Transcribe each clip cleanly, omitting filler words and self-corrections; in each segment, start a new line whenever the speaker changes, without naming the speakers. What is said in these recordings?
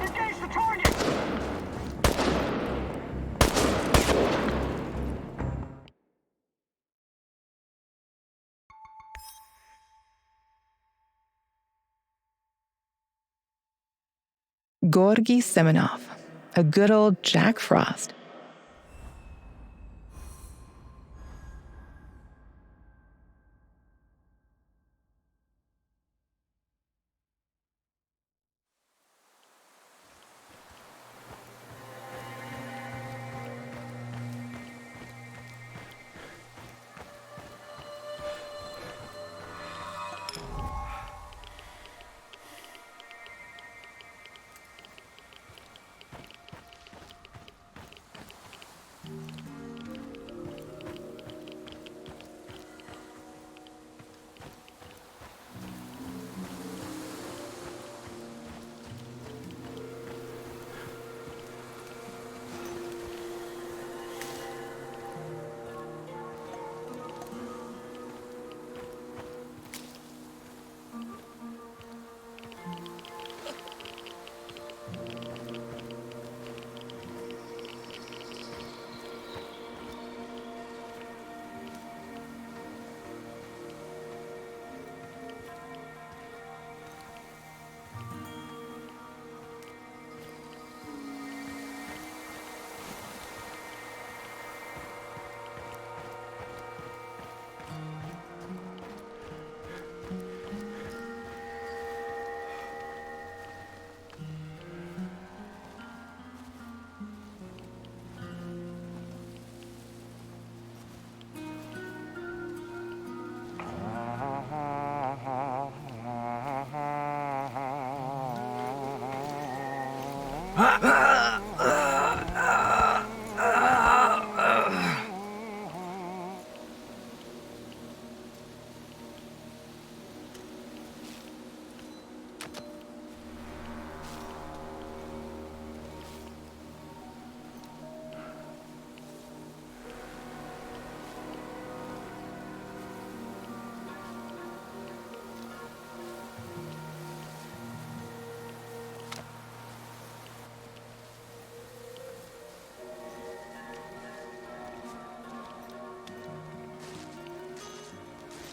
Engage the target!
Georgy Semenov, a good old Jack Frost.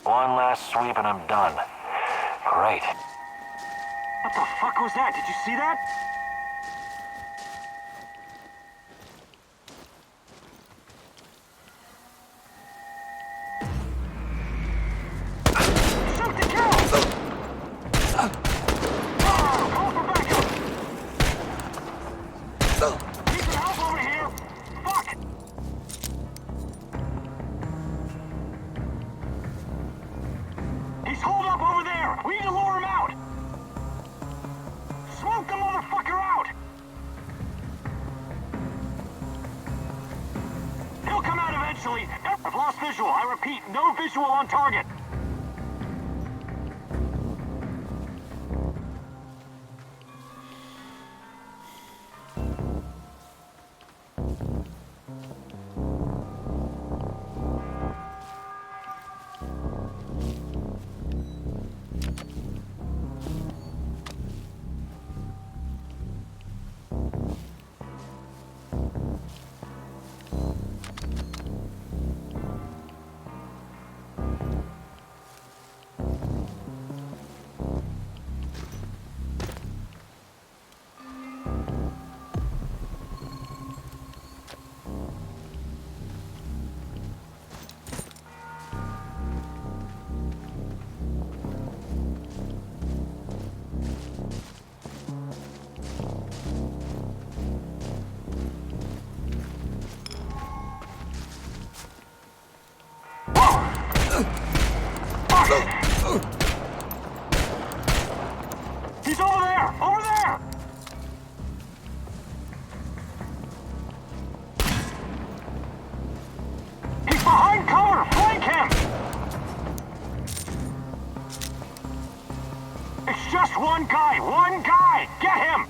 One last sweep and I'm done. Great.
What the fuck was that? Did you see that? Shoot to kill! Call for backup! Need some help over here! Fuck! He's holed up over there! We need to lure him out! Smoke the motherfucker out! He'll come out eventually. I've lost visual. I repeat, no visual on target. He's over there! Over there! He's behind cover! Flank him! It's just one guy! One guy! Get him!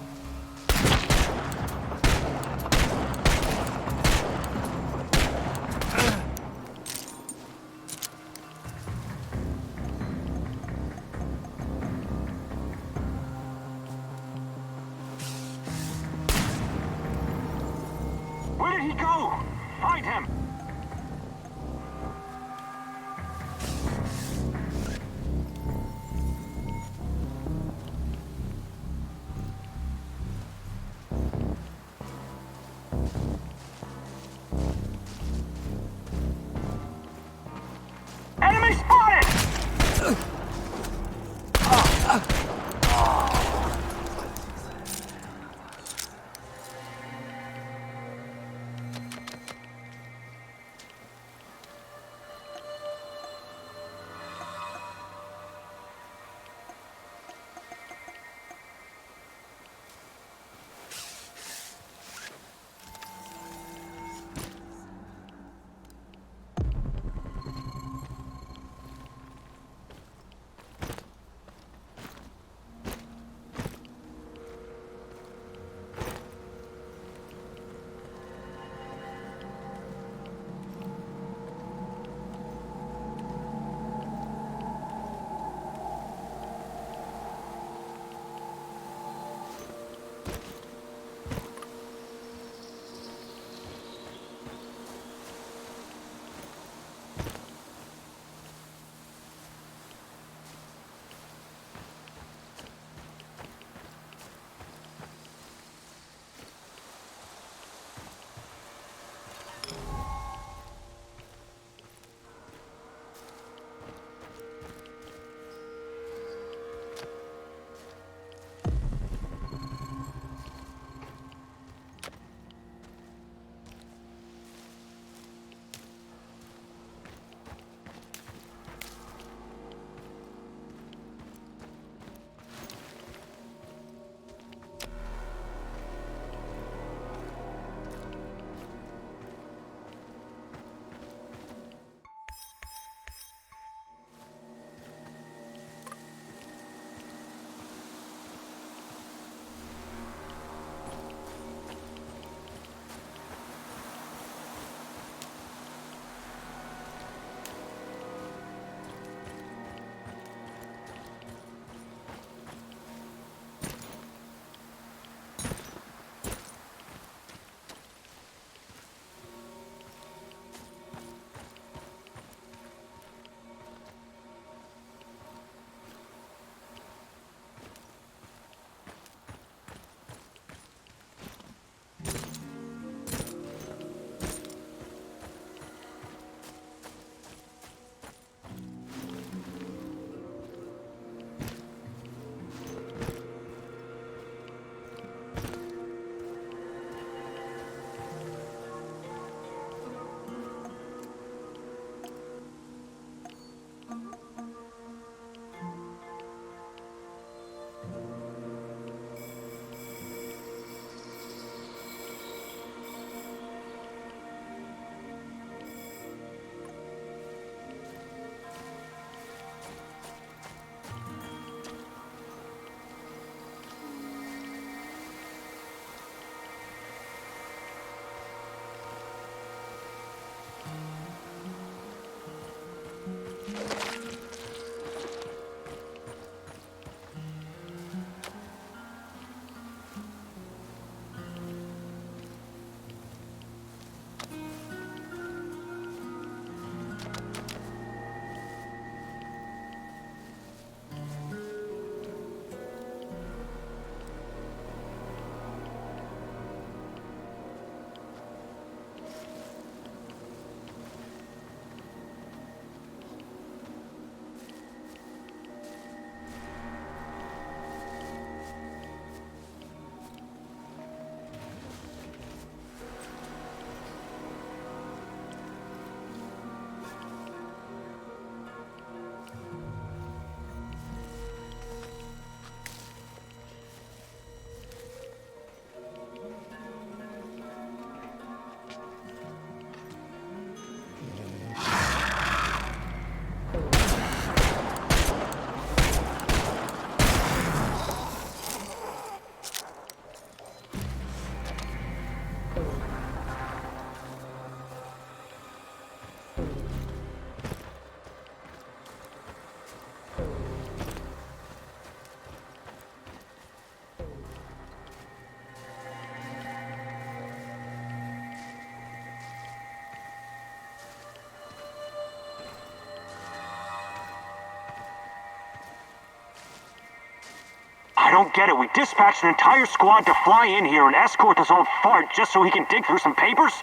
don't get it. We dispatched an entire squad to fly in here and escort this old fart just so he can dig through some papers?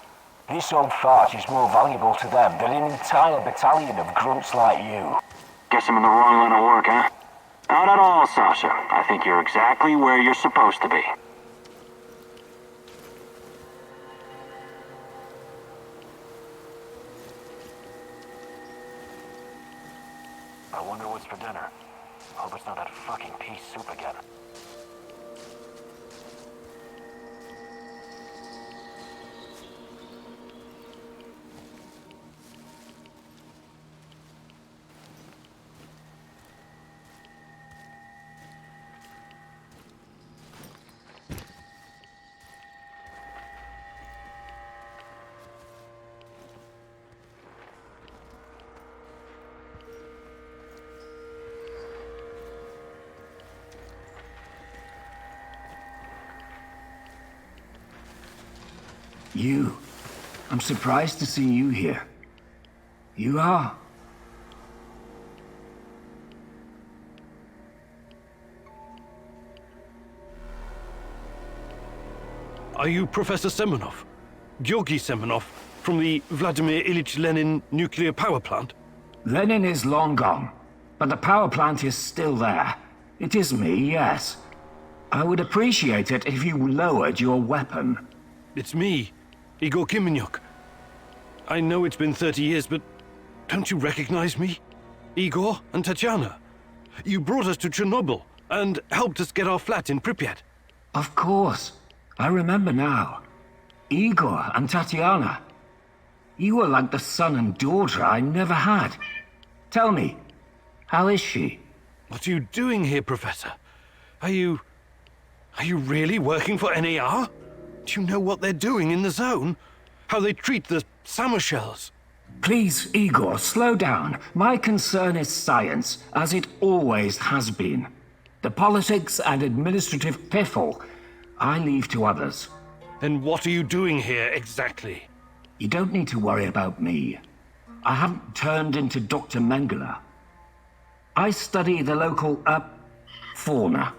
This old fart is more valuable to them than an entire battalion of grunts like you.
Guess I'm in the wrong line of work, huh? Not at all, Sasha. I think you're exactly where you're supposed to be.
I wonder what's for dinner. Hope it's not that fucking pea soup again.
You. I'm surprised to see you here. You are.
Are you Professor Semenov? Georgy Semenov, from the Vladimir Ilyich Lenin nuclear power plant?
Lenin is long gone, but the power plant is still there. It is me, yes. I would appreciate it if you lowered your weapon.
It's me, Igor Kimenyuk. I know it's been 30 years, but don't you recognize me? Igor and Tatiana. You brought us to Chernobyl and helped us get our flat in Pripyat.
Of course. I remember now. Igor and Tatiana. You were like the son and daughter I never had. Tell me, how is she?
What are you doing here, Professor? Are you really working for NAR? Do you know what they're doing in the zone? How they treat the summer shells?
Please, Igor, slow down. My concern is science, as it always has been. The politics and administrative piffle, I leave to others.
And what are you doing here, exactly?
You don't need to worry about me. I haven't turned into Dr. Mengele. I study the local, fauna.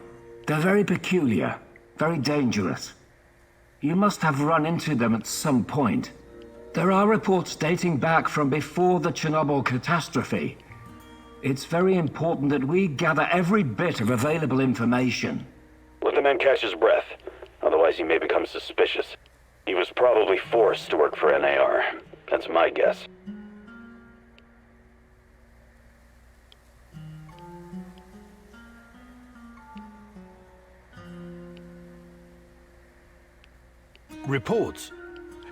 They're very peculiar, very dangerous. You must have run into them at some point. There are reports dating back from before the Chernobyl catastrophe. It's very important that we gather every bit of available information.
Let the man catch his breath. Otherwise he may become suspicious. He was probably forced to work for NAR. That's my guess.
Reports?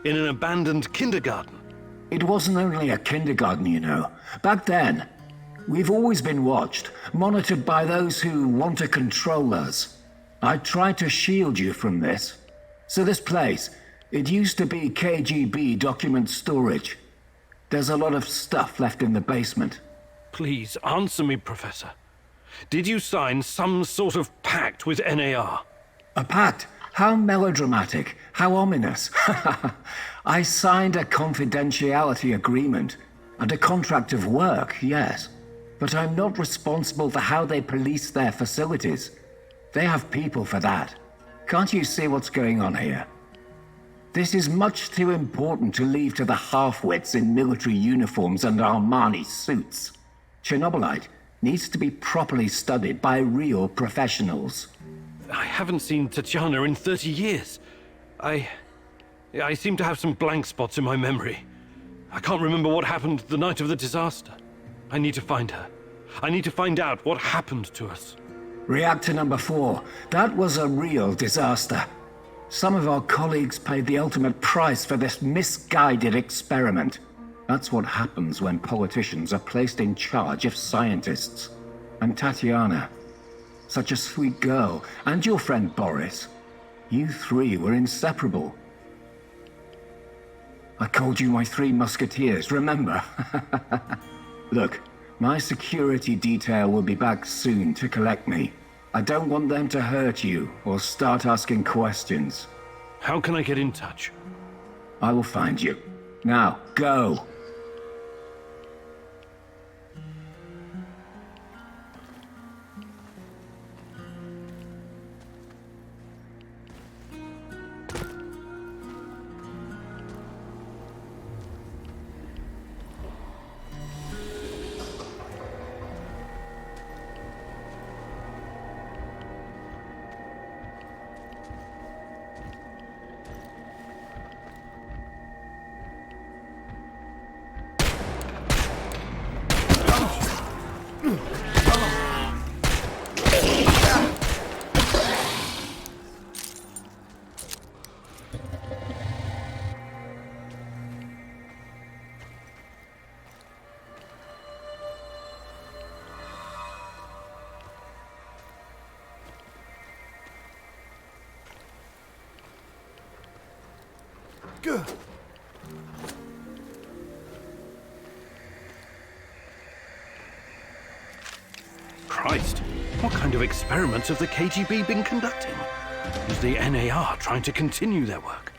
In an abandoned kindergarten?
It wasn't only a kindergarten, you know. Back then, we've always been watched, monitored by those who want to control us. I tried to shield you from this. So this place, it used to be KGB document storage. There's a lot of stuff left in the basement.
Please, answer me, Professor. Did you sign some sort of pact with NAR?
A pact? How melodramatic, how ominous. I signed a confidentiality agreement and a contract of work, yes. But I'm not responsible for how they police their facilities. They have people for that. Can't you see what's going on here? This is much too important to leave to the half-wits in military uniforms and Armani suits. Chernobylite needs to be properly studied by real professionals.
I haven't seen Tatiana in 30 years. I seem to have some blank spots in my memory. I can't remember what happened the night of the disaster. I need to find her. I need to find out what happened to us.
Reactor number 4. That was a real disaster. Some of our colleagues paid the ultimate price for this misguided experiment. That's what happens when politicians are placed in charge of scientists. And Tatiana, such a sweet girl, and your friend Boris. You three were inseparable. I called you my 3 musketeers, remember? Look, my security detail will be back soon to collect me. I don't want them to hurt you or start asking questions.
How can I get in touch?
I will find you. Now, go!
Christ, what kind of experiments have the KGB been conducting? Is the NAR trying to continue their work?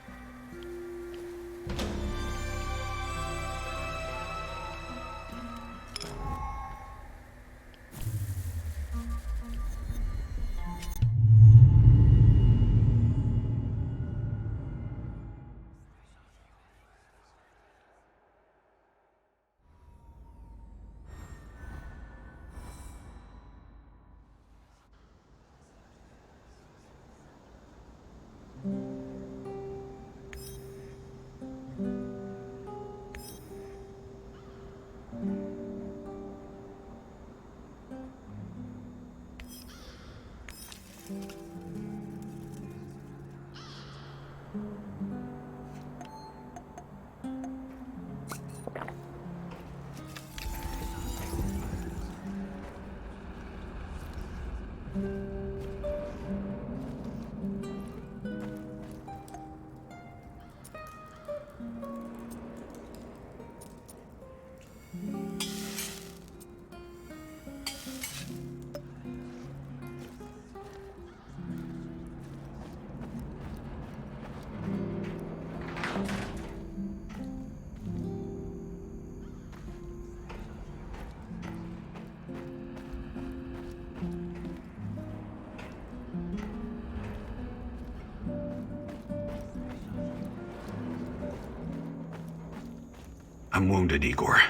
I'm wounded, Igor.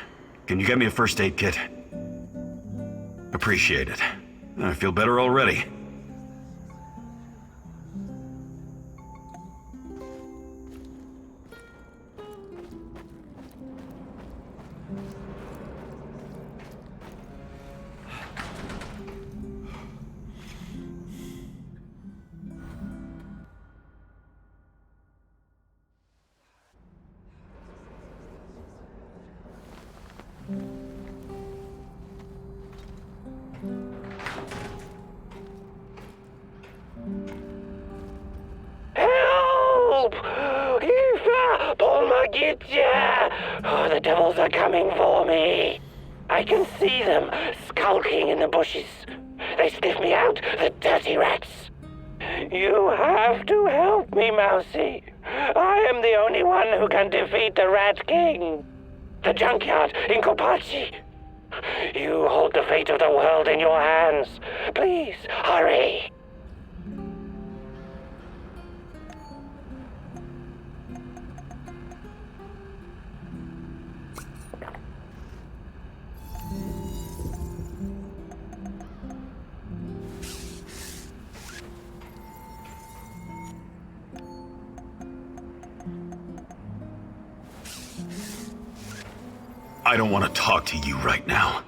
Can you get me a first aid kit? Appreciate it. I feel better already.
Help! Eva! Polmagitya! Oh, the devils are coming for me. I can see them skulking in the bushes. They sniff me out, the dirty rats. You have to help me, Mousy. I am the only one who can defeat the Rat King. The junkyard in Kopachi. You hold the fate of the world in your hands. Please, hurry.
I don't want to talk to you right now.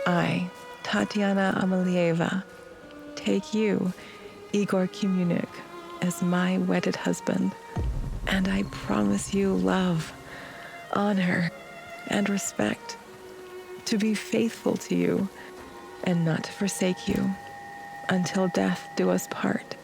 I, Tatiana Amelieva, take you, Igor Kimunik, as my wedded husband, and I promise you love, honor, and respect, to be faithful to you, and not to forsake you, until death do us part.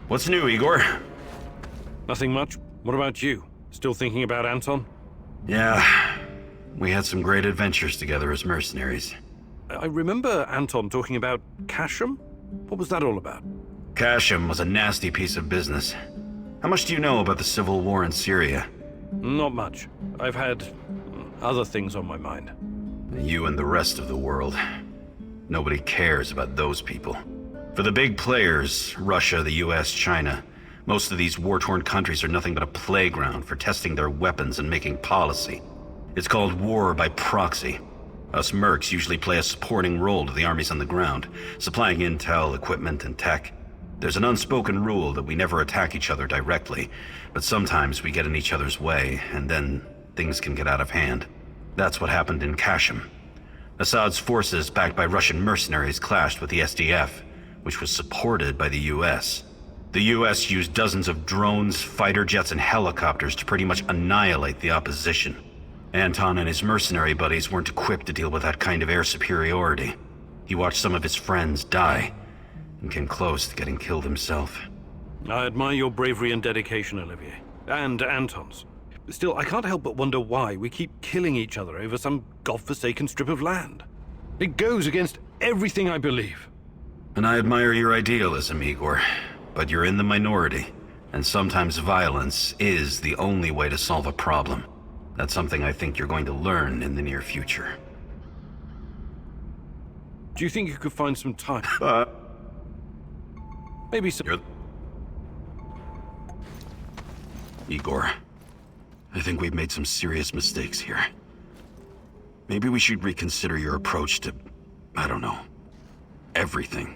What's new, Igor?
Nothing much. What about you? Still thinking about Anton?
Yeah, we had some great adventures together as mercenaries.
I remember Anton talking about Casham. What was that all about?
Casham was a nasty piece of business. How much do you know about the civil war in Syria?
Not much. I've had other things on my mind.
You and the rest of the world. Nobody cares about those people. For the big players, Russia, the US, China, most of these war-torn countries are nothing but a playground for testing their weapons and making policy. It's called war by proxy. Us mercs usually play a supporting role to the armies on the ground, supplying intel, equipment, and tech. There's an unspoken rule that we never attack each other directly, but sometimes we get in each other's way, and then things can get out of hand. That's what happened in Kashim. Assad's forces, backed by Russian mercenaries, clashed with the SDF, which was supported by the US. The US used dozens of drones, fighter jets, and helicopters to pretty much annihilate the opposition. Anton and his mercenary buddies weren't equipped to deal with that kind of air superiority. He watched some of his friends die, and came close to getting killed himself.
I admire your bravery and dedication, Olivier. And Anton's. Still, I can't help but wonder why we keep killing each other over some godforsaken strip of land. It goes against everything I believe.
And I admire your idealism, Igor, but you're in the minority, and sometimes violence is the only way to solve a problem. That's something I think you're going to learn in the near future.
Do you think you could find some time? Maybe some...
Igor, I think we've made some serious mistakes here. Maybe we should reconsider your approach to, I don't know, everything.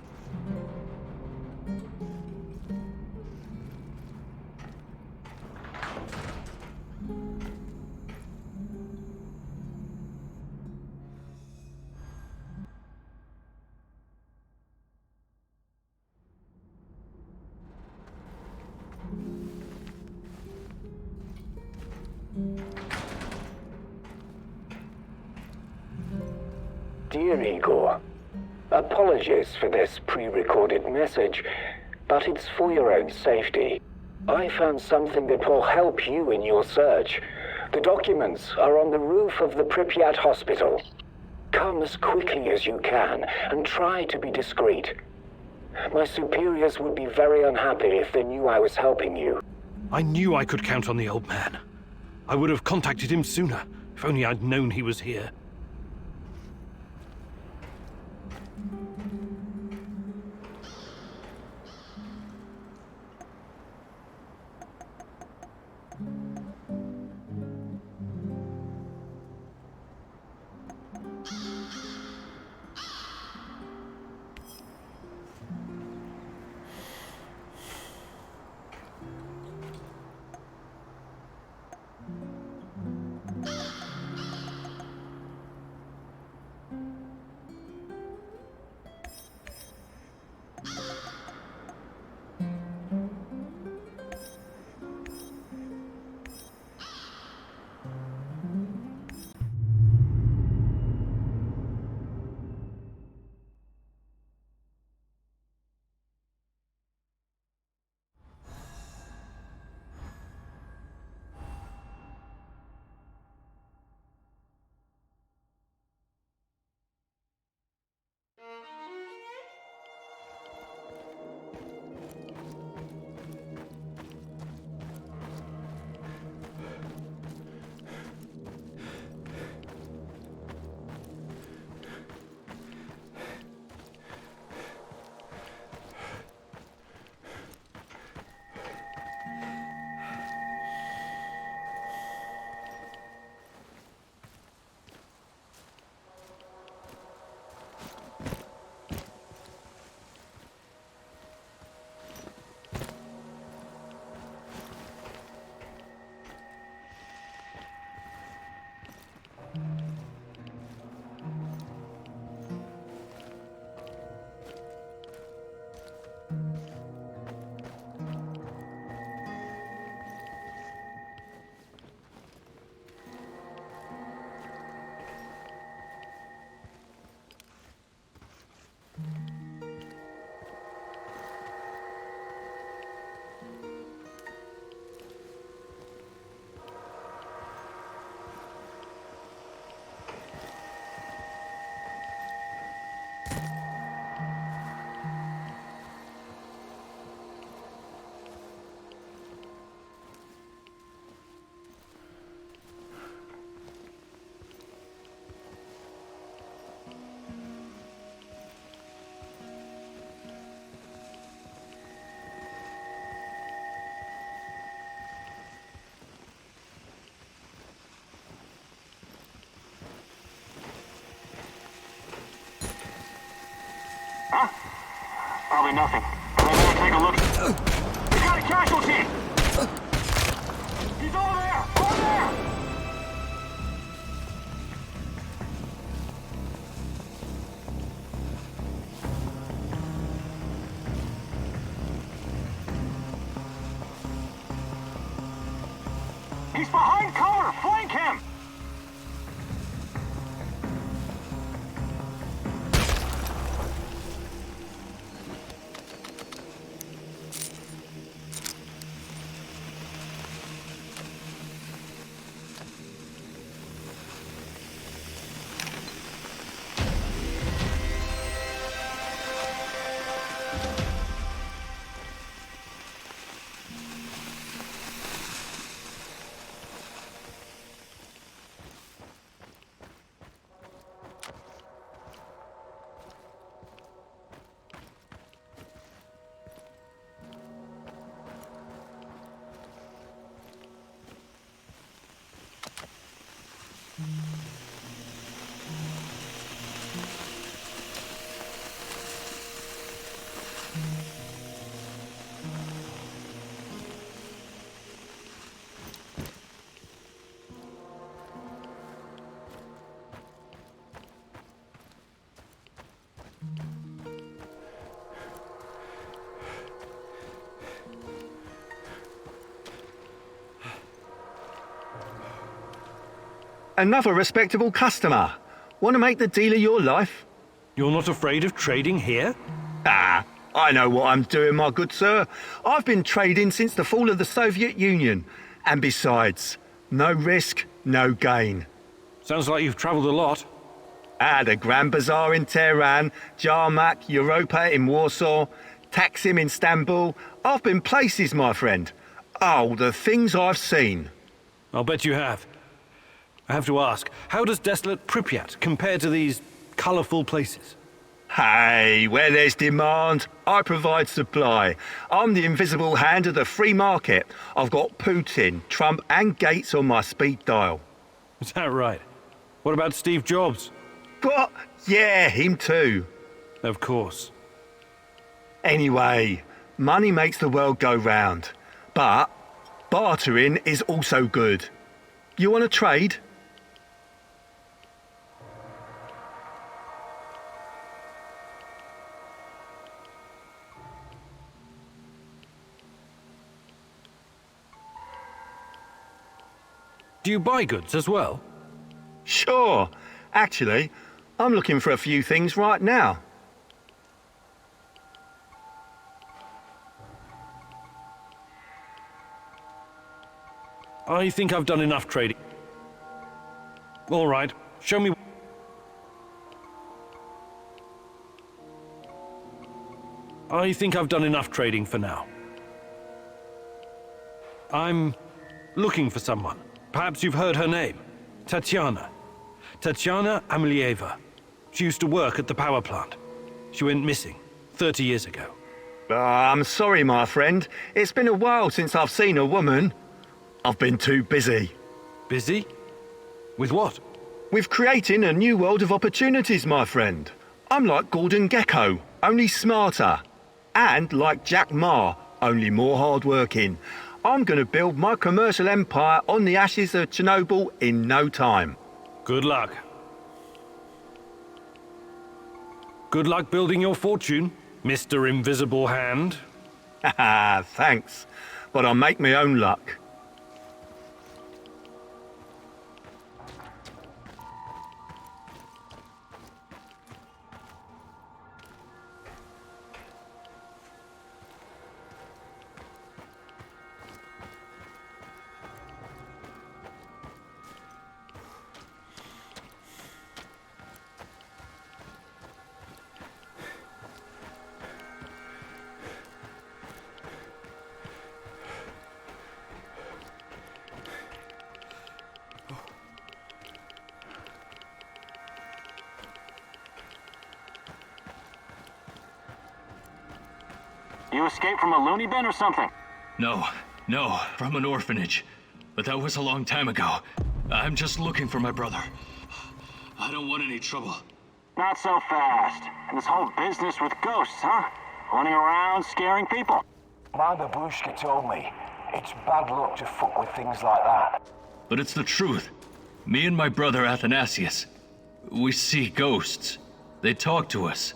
Dear Igor, apologies for this pre-recorded message, but it's for your own safety. I found something that will help you in your search. The documents are on the roof of the Pripyat hospital. Come as quickly as you can, and try to be discreet. My superiors would be very unhappy if they knew I was helping you.
I knew I could count on the old man. I would have contacted him sooner, if only I'd known he was here.
Huh? Probably nothing. But I better take a look. We got a casualty! He's over there! Over there! He's behind cover! Flank him!
Another respectable customer. Want to make the deal of your life?
You're not afraid of trading here?
Ah, I know what I'm doing, my good sir. I've been trading since the fall of the Soviet Union. And besides, no risk, no gain.
Sounds like you've traveled a lot.
The Grand Bazaar in Tehran, Jarmak, Europa in Warsaw, Taksim in Istanbul. I've been places, my friend. Oh, the things I've seen.
I'll bet you have. I have to ask, how does desolate Pripyat compare to these colourful places?
Hey, where there's demand, I provide supply. I'm the invisible hand of the free market. I've got Putin, Trump and Gates on my speed dial.
Is that right? What about Steve Jobs?
What? Yeah, him too.
Of course.
Anyway, money makes the world go round. But bartering is also good. You want to trade?
Do you buy goods as well?
Sure. Actually, I'm looking for a few things right now.
I think I've done enough trading. All right, show me. I think I've done enough trading for now. I'm looking for someone. Perhaps you've heard her name. Tatiana. Tatiana Amelieva. She used to work at the power plant. She went missing 30 years ago.
I'm sorry, my friend. It's been a while since I've seen a woman. I've been too busy.
Busy? With what?
With creating a new world of opportunities, my friend. I'm like Gordon Gekko, only smarter. And like Jack Ma, only more hardworking. I'm going to build my commercial empire on the ashes of Chernobyl in no time.
Good luck. Good luck building your fortune, Mr. Invisible Hand.
Haha, thanks. But I'll make my own luck.
You escaped from a loony bin or something?
No, from an orphanage. But that was a long time ago. I'm just looking for my brother. I don't want any trouble.
Not so fast. And this whole business with ghosts, huh? Running around scaring people.
My babushka told me it's bad luck to fuck with things like that.
But it's the truth. Me and my brother Athanasius, we see ghosts. They talk to us.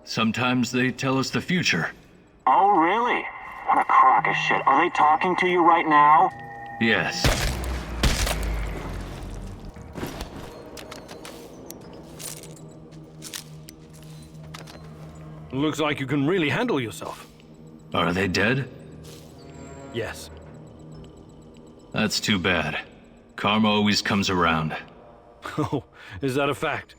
Sometimes they tell us the future.
Oh, really? What a crock of shit. Are they talking to you right now?
Yes.
Looks like you can really handle yourself.
Are they dead?
Yes.
That's too bad. Karma always comes around.
Oh, is that a fact?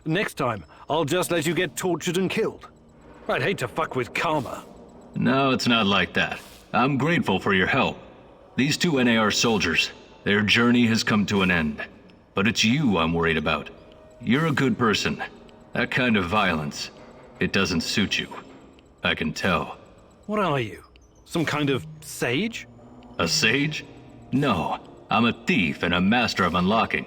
Next time, I'll just let you get tortured and killed. I'd hate to fuck with karma.
No, it's not like that. I'm grateful for your help. These two NAR soldiers, their journey has come to an end. But it's you I'm worried about. You're a good person. That kind of violence, it doesn't suit you. I can tell.
What are you? Some kind of sage?
A sage? No, I'm a thief and a master of unlocking.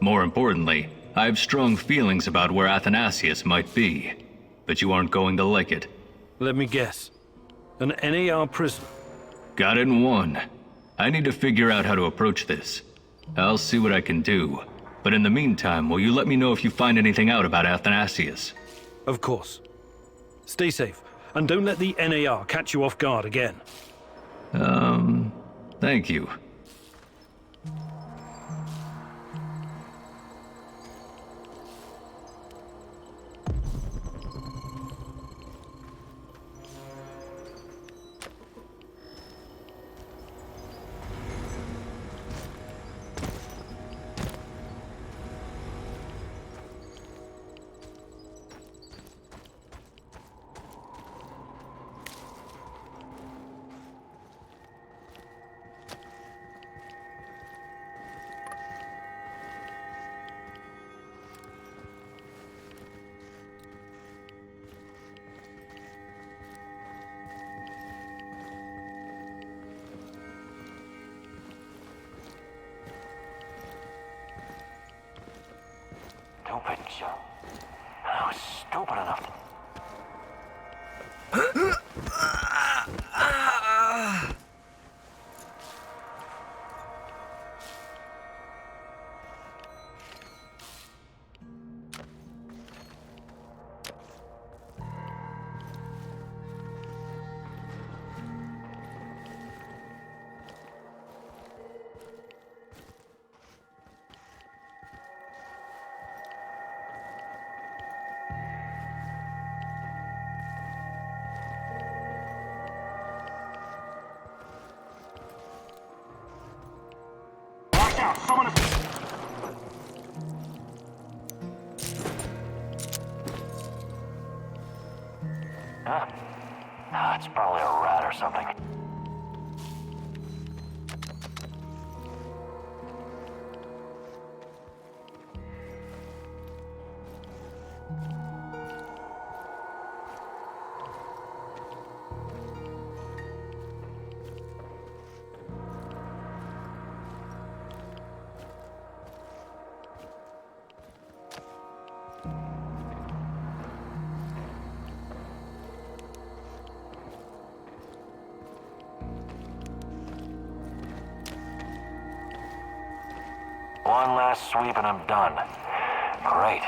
More importantly, I have strong feelings about where Athanasius might be. But you aren't going to like it.
Let me guess. An NAR prisoner.
Got it in one. I need to figure out how to approach this. I'll see what I can do. But in the meantime, will you let me know if you find anything out about Athanasius?
Of course. Stay safe, and don't let the NAR catch you off guard again.
Thank you.
Stupid shit. I was stupid enough.
Watch out, someone is...
Huh? Ah, it's probably a rat or something. One last sweep and I'm done. Great.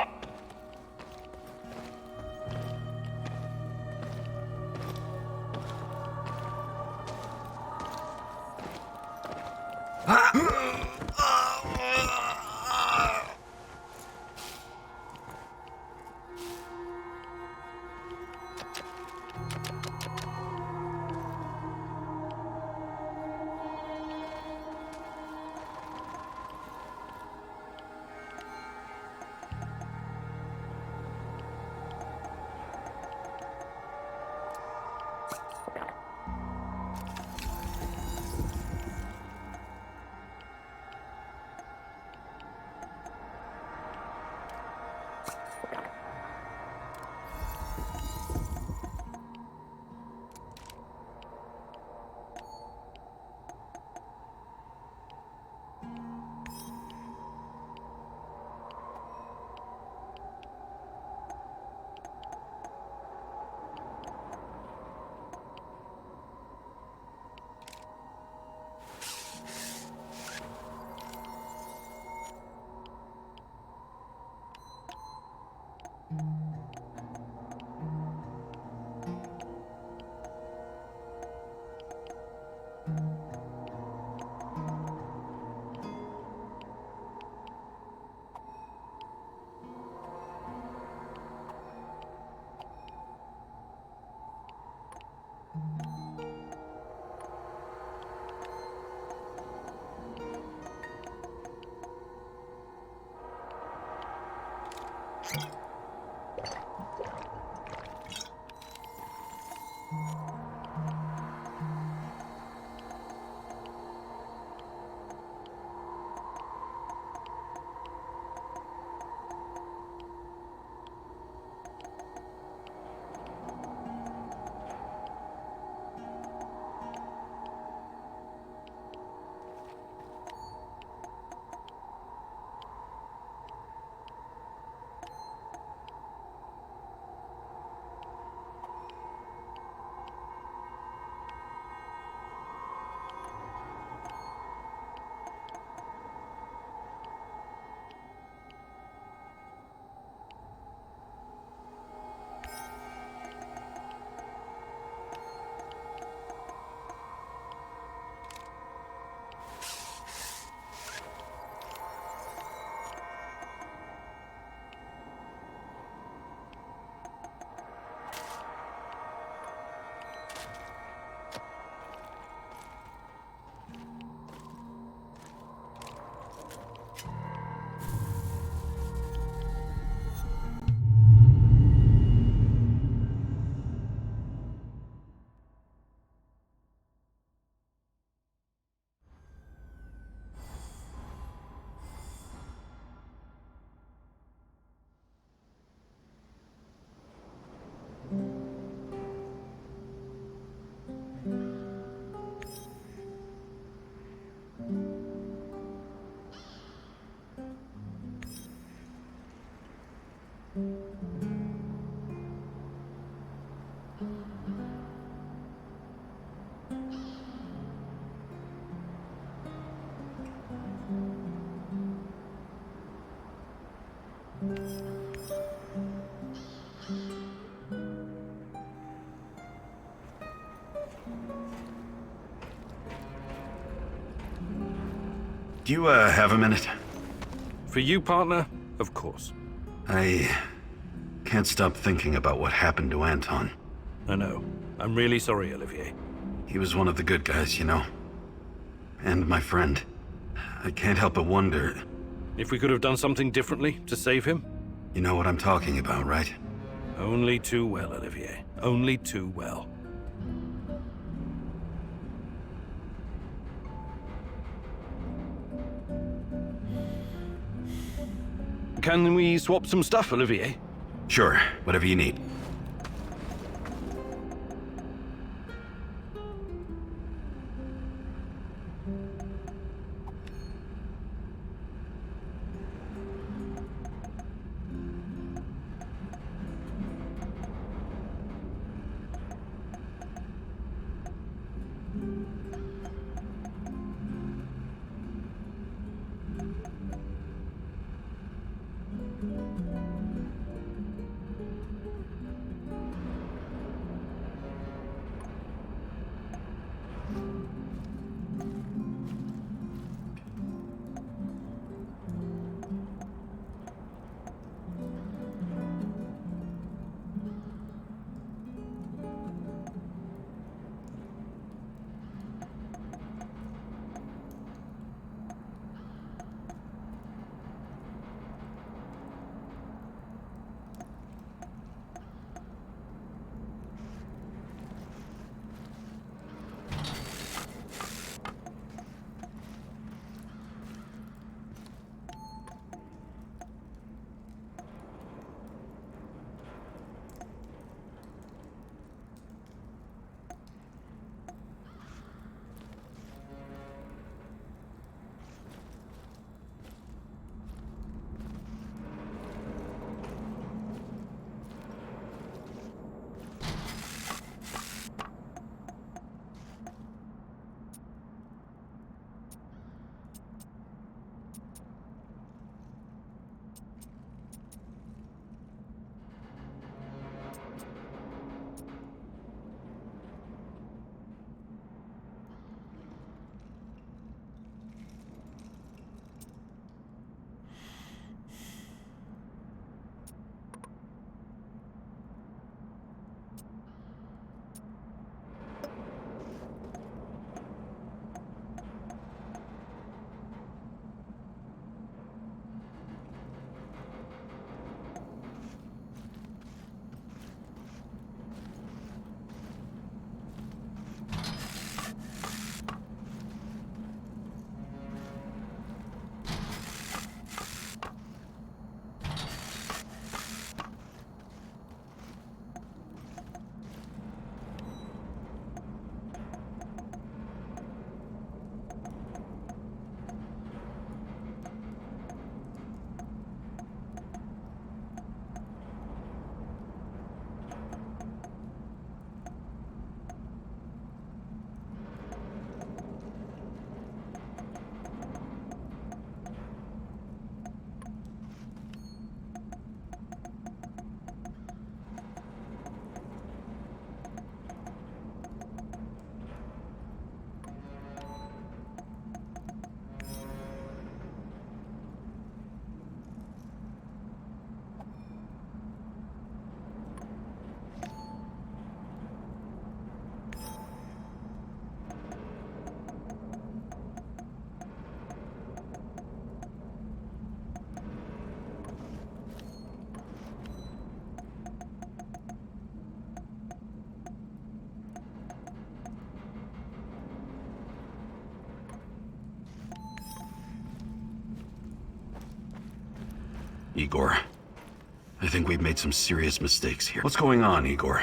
Do you, have a minute?
For you, partner? Of course.
I can't stop thinking about what happened to Anton.
I know. I'm really sorry, Olivier.
He was one of the good guys, you know? And my friend. I can't help but wonder...
If we could have done something differently to save him?
You know what I'm talking about, right?
Only too well, Olivier. Only too well. Can we swap some stuff, Olivier?
Sure, whatever you need. Igor. I think we've made some serious mistakes here. What's going on, Igor?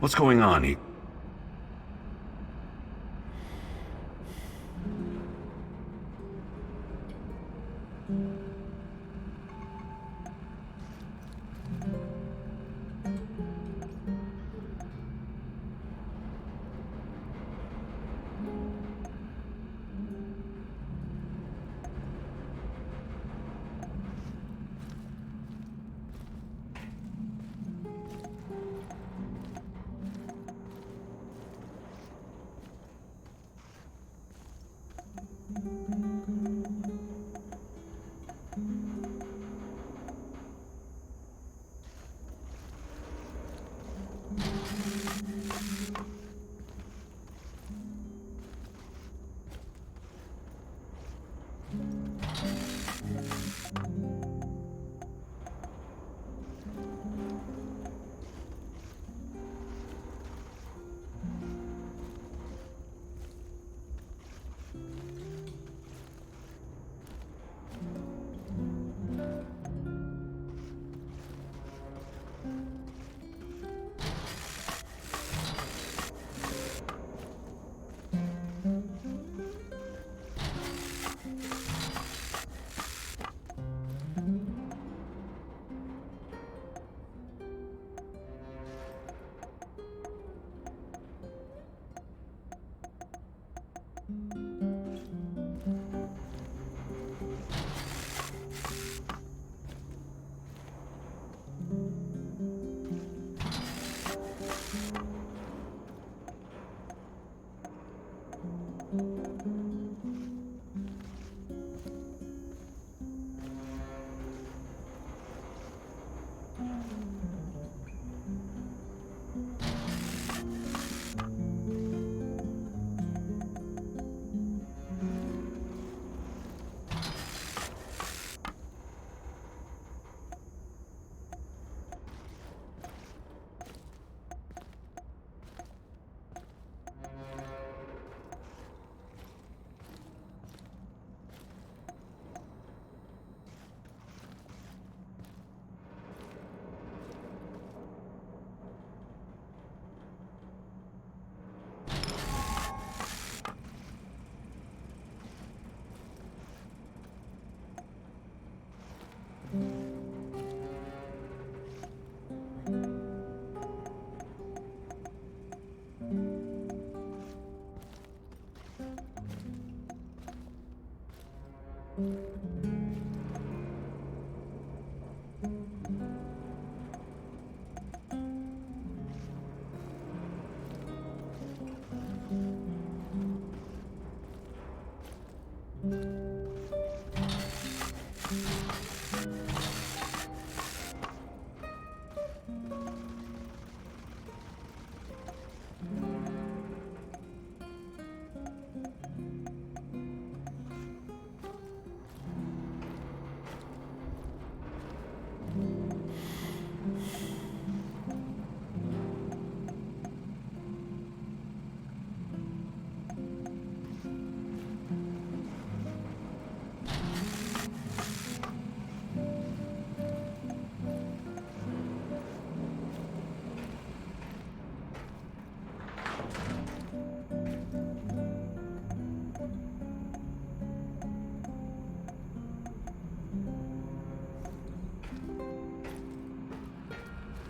What's going on, Igor?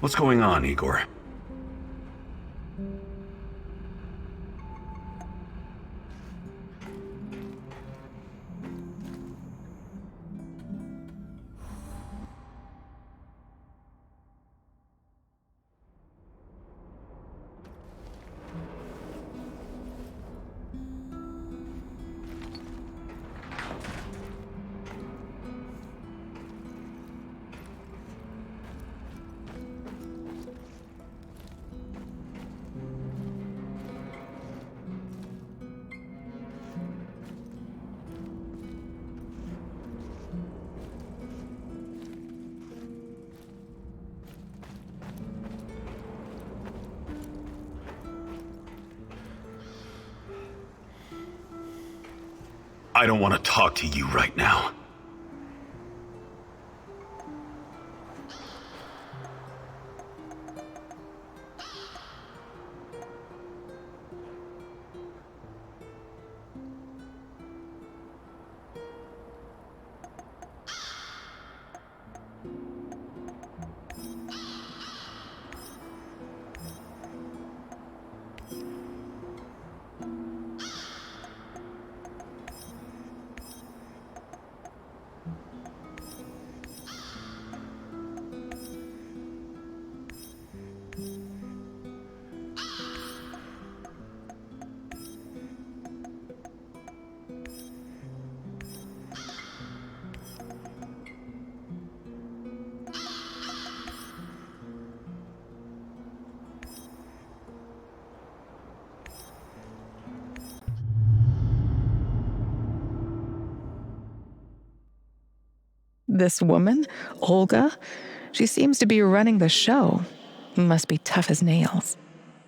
What's going on, Igor? I don't want to talk to you right now.
This woman, Olga, she seems to be running the show. Must be tough as nails.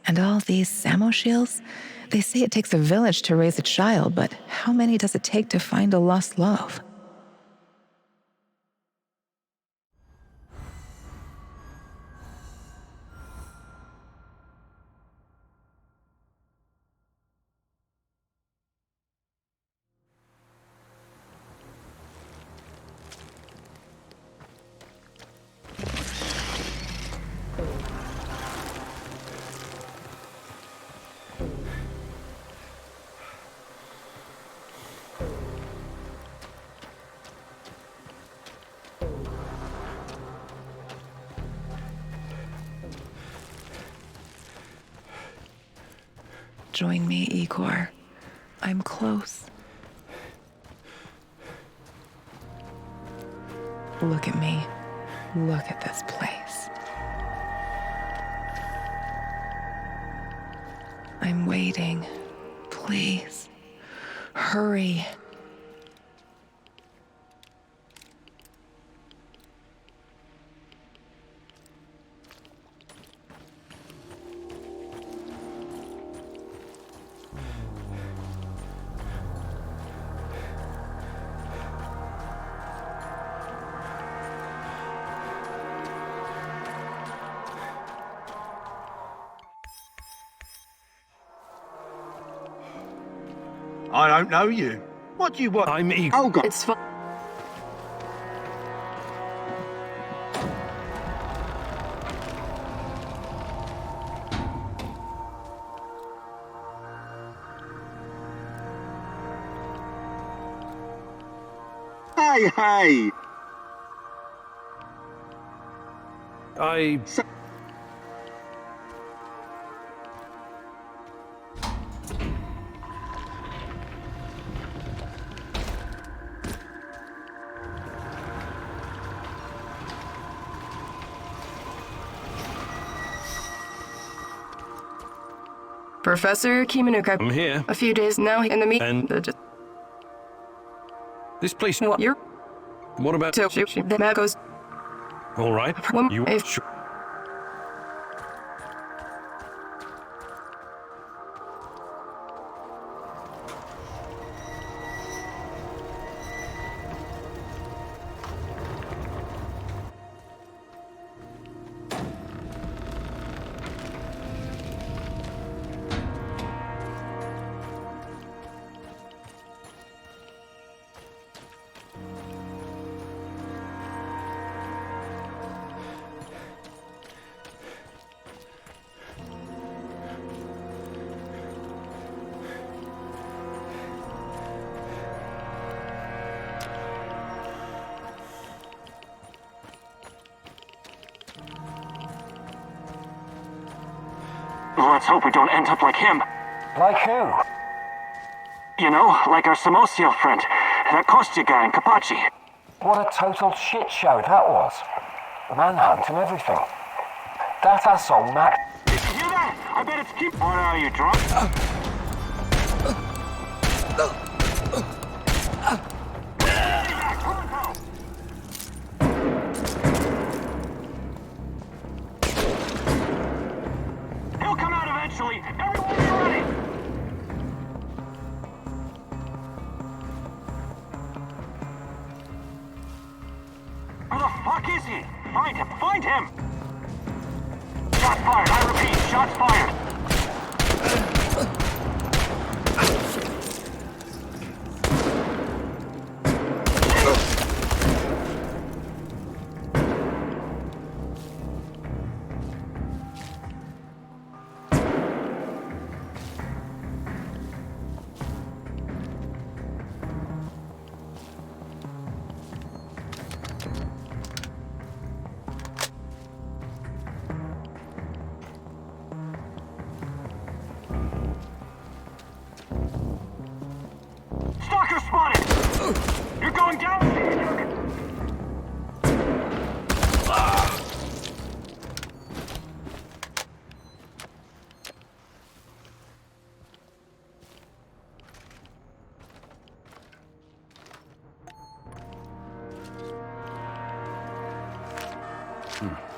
And all these Samoshils, they say it takes a village to raise a child, but how many does it take to find a lost love? Join me, Igor. I'm close. Look at me. Look at this place. I'm waiting. Please. Hurry.
I don't know you. What do you want?
I'm Igor.
Olga.
It's fine.
Hey!
I...
Professor Kimanuka.
I'm here.
A few days now in the meet.
And- This place...
What you're
What about...
to the map goes.
All right. You...
If-
Sure.
Let's hope we don't end up like him.
Like who?
You know, like our Samosio friend, that Kostya guy in Kapachi.
What a total shit show that was. Manhunt and everything. That asshole Mac.
You hear that? I bet it's keep. What are you, drunk? He'll come out eventually. Everyone be ready. Where the fuck is he? Find him! Find him! Shots fired! I repeat, shots fired! Stalker spotted! You're going down!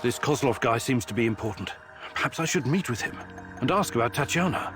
This Kozlov guy seems to be important. Perhaps I should meet with him and ask about Tatiana.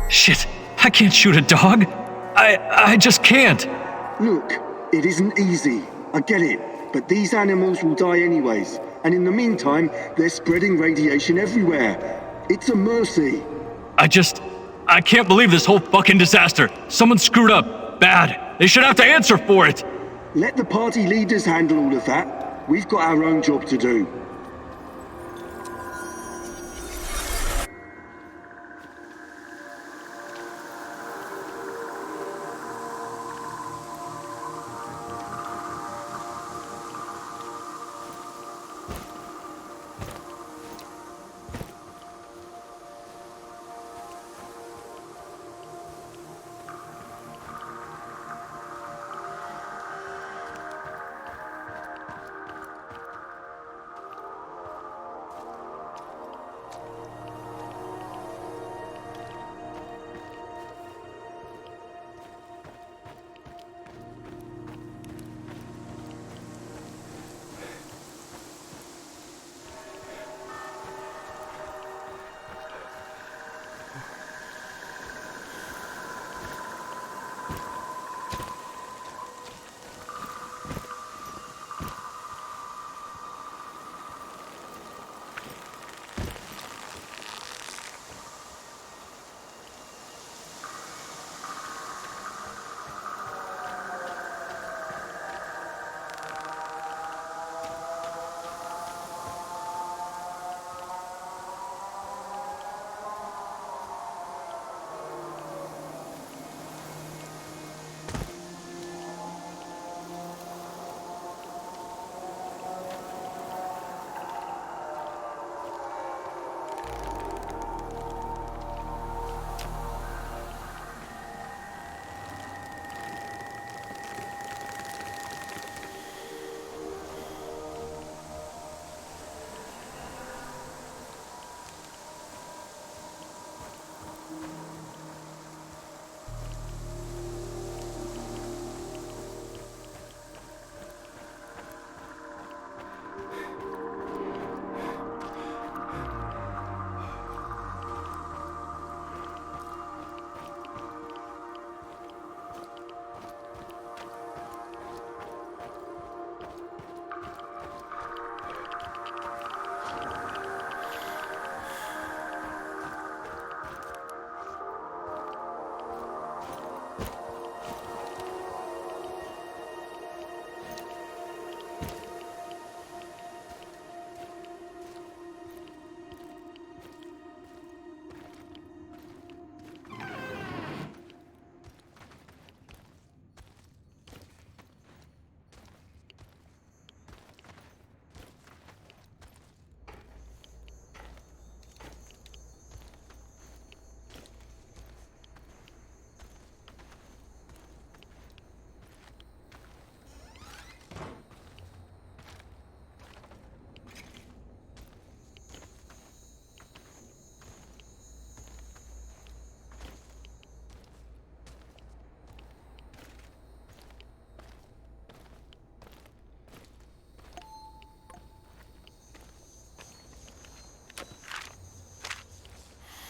Shit, I can't shoot a dog. I just can't.
Look, it isn't easy. I get it. But these animals will die anyways. And in the meantime, they're spreading radiation everywhere. It's a mercy.
I can't believe this whole fucking disaster. Someone screwed up. Bad. They should have to answer for it.
Let the party leaders handle all of that. We've got our own job to do.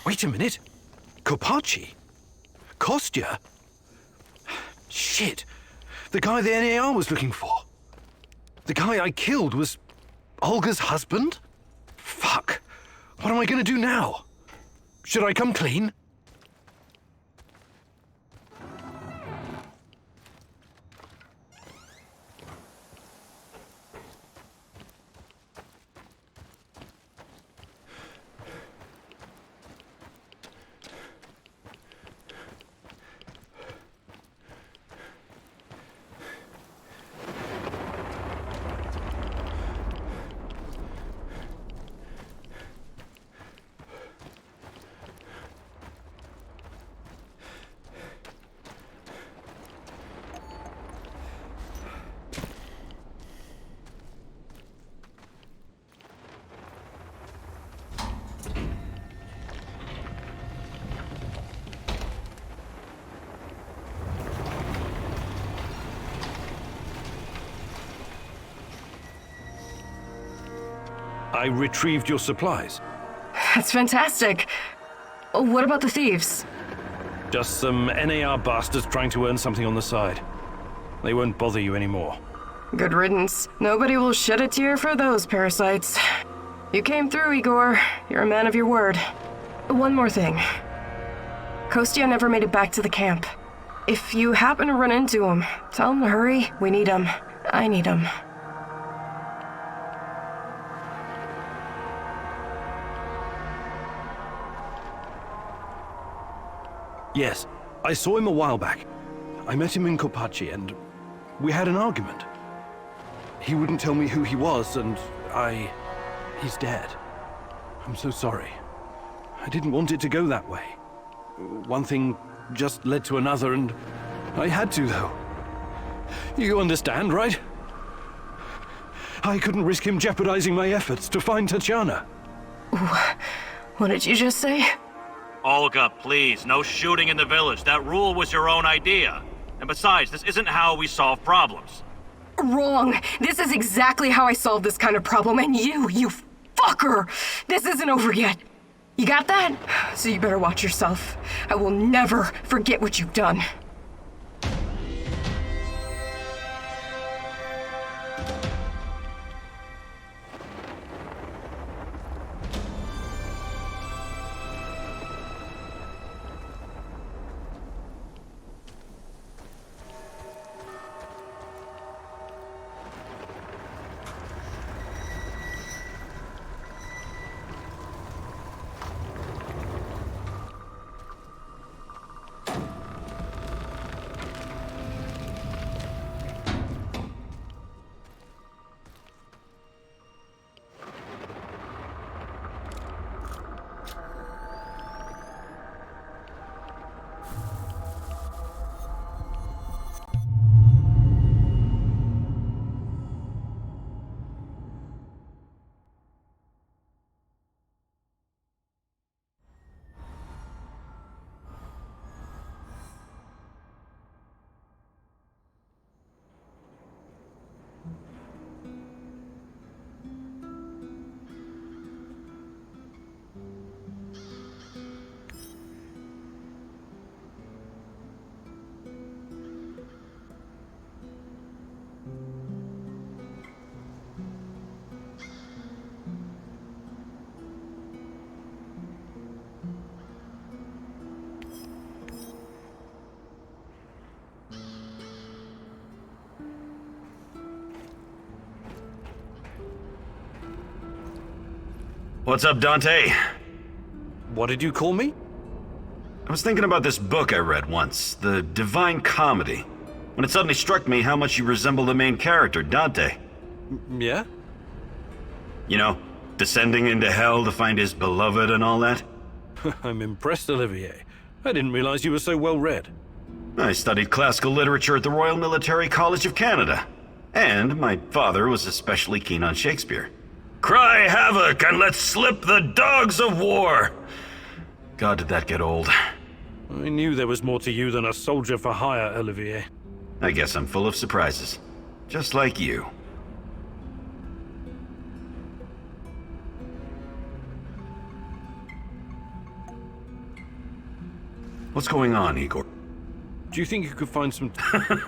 Wait a minute. Kopachi? Kostya? Shit. The guy the NAR was looking for. The guy I killed was Olga's husband? Fuck. What am I gonna do now? Should I come clean? I retrieved your supplies.
That's fantastic. What about the thieves?
Just some NAR bastards trying to earn something on the side. They won't bother you anymore.
Good riddance. Nobody will shed a tear for those parasites. You came through, Igor. You're a man of your word. One more thing. Kostya never made it back to the camp. If you happen to run into him, tell him to hurry. We need him. I need him.
Yes, I saw him a while back. I met him in Kopachi and we had an argument. He wouldn't tell me who he was and he's dead. I'm so sorry. I didn't want it to go that way. One thing just led to another and I had to though. You understand, right? I couldn't risk him jeopardizing my efforts to find Tatiana.
What did you just say?
Olga, please, no shooting in the village. That rule was your own idea. And besides, this isn't how we solve problems.
Wrong. This is exactly how I solve this kind of problem, and you fucker! This isn't over yet. You got that? So you better watch yourself. I will never forget what you've done.
What's up, Dante?
What did you call me?
I was thinking about this book I read once, The Divine Comedy, when it suddenly struck me how much you resemble the main character, Dante.
Yeah?
You know, descending into hell to find his beloved and all that?
I'm impressed, Olivier. I didn't realize you were so well read.
I studied classical literature at the Royal Military College of Canada. And my father was especially keen on Shakespeare. Cry havoc and let slip the dogs of war! God, did that get old.
I knew there was more to you than a soldier for hire, Olivier.
I guess I'm full of surprises. Just like you. What's going on, Igor?
Do you think you could find some...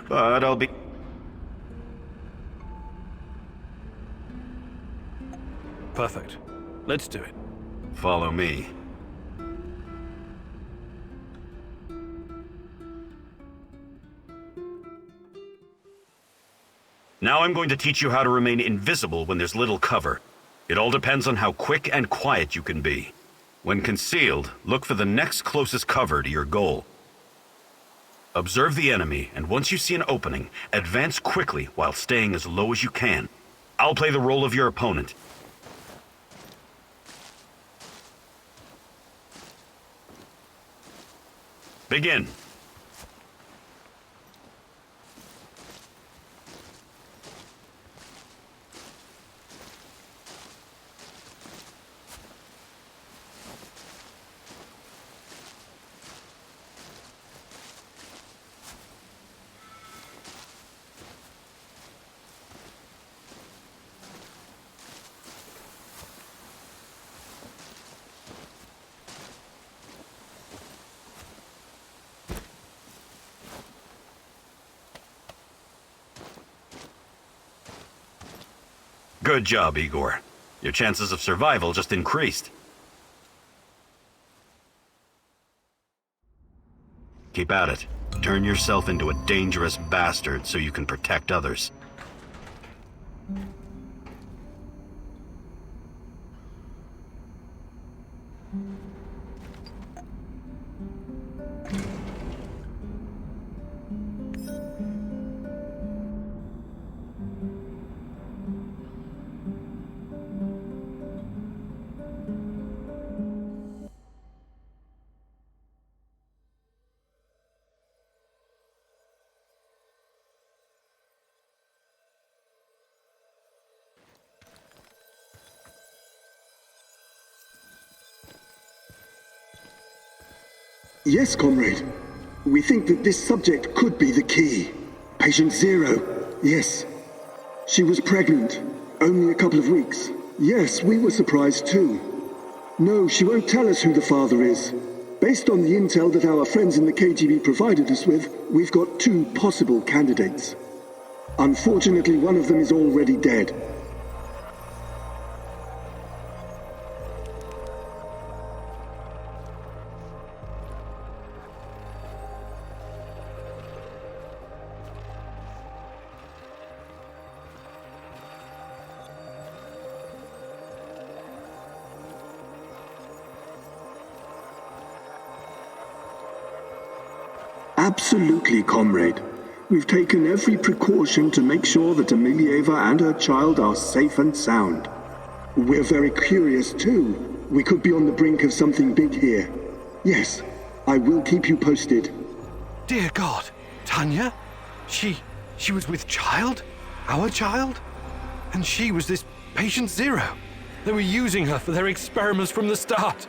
But I'll be...
Perfect. Let's do it.
Follow me. Now I'm going to teach you how to remain invisible when there's little cover. It all depends on how quick and quiet you can be. When concealed, look for the next closest cover to your goal. Observe the enemy, and once you see an opening, advance quickly while staying as low as you can. I'll play the role of your opponent. Begin. Good job, Igor. Your chances of survival just increased. Keep at it. Turn yourself into a dangerous bastard so you can protect others.
Yes, comrade. We think that this subject could be the key. Patient Zero. Yes. She was pregnant. Only a couple of weeks. Yes, we were surprised too. No, she won't tell us who the father is. Based on the intel that our friends in the KGB provided us with, we've got 2 possible candidates. Unfortunately, one of them is already dead. Absolutely, comrade. We've taken every precaution to make sure that Emilieva and her child are safe and sound. We're very curious too. We could be on the brink of something big here. Yes, I will keep you posted.
Dear God, Tanya? She was with child? Our child? And she was this patient Zero. They were using her for their experiments from the start.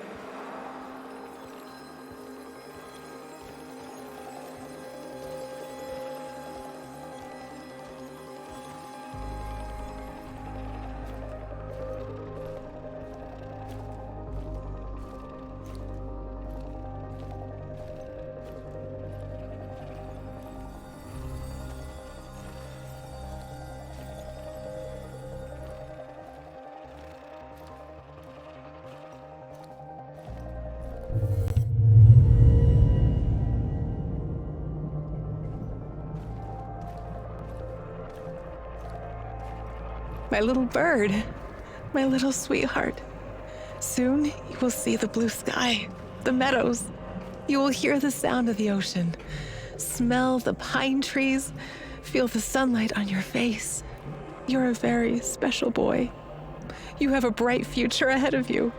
My little bird, my little sweetheart. Soon you will see the blue sky, the meadows. You will hear the sound of the ocean, smell the pine trees, feel the sunlight on your face. You're a very special boy. You have a bright future ahead of you.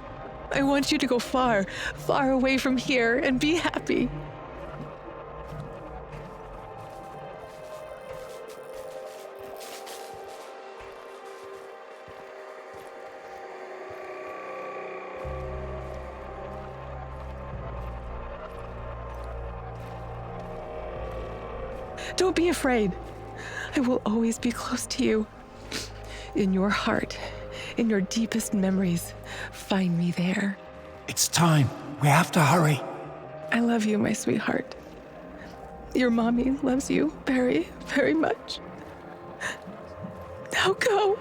I want you to go far, far away from here and be happy. Don't be afraid. I will always be close to you. In your heart, in your deepest memories, find me there.
It's time. We have to hurry.
I love you, my sweetheart. Your mommy loves you very, very much. Now go.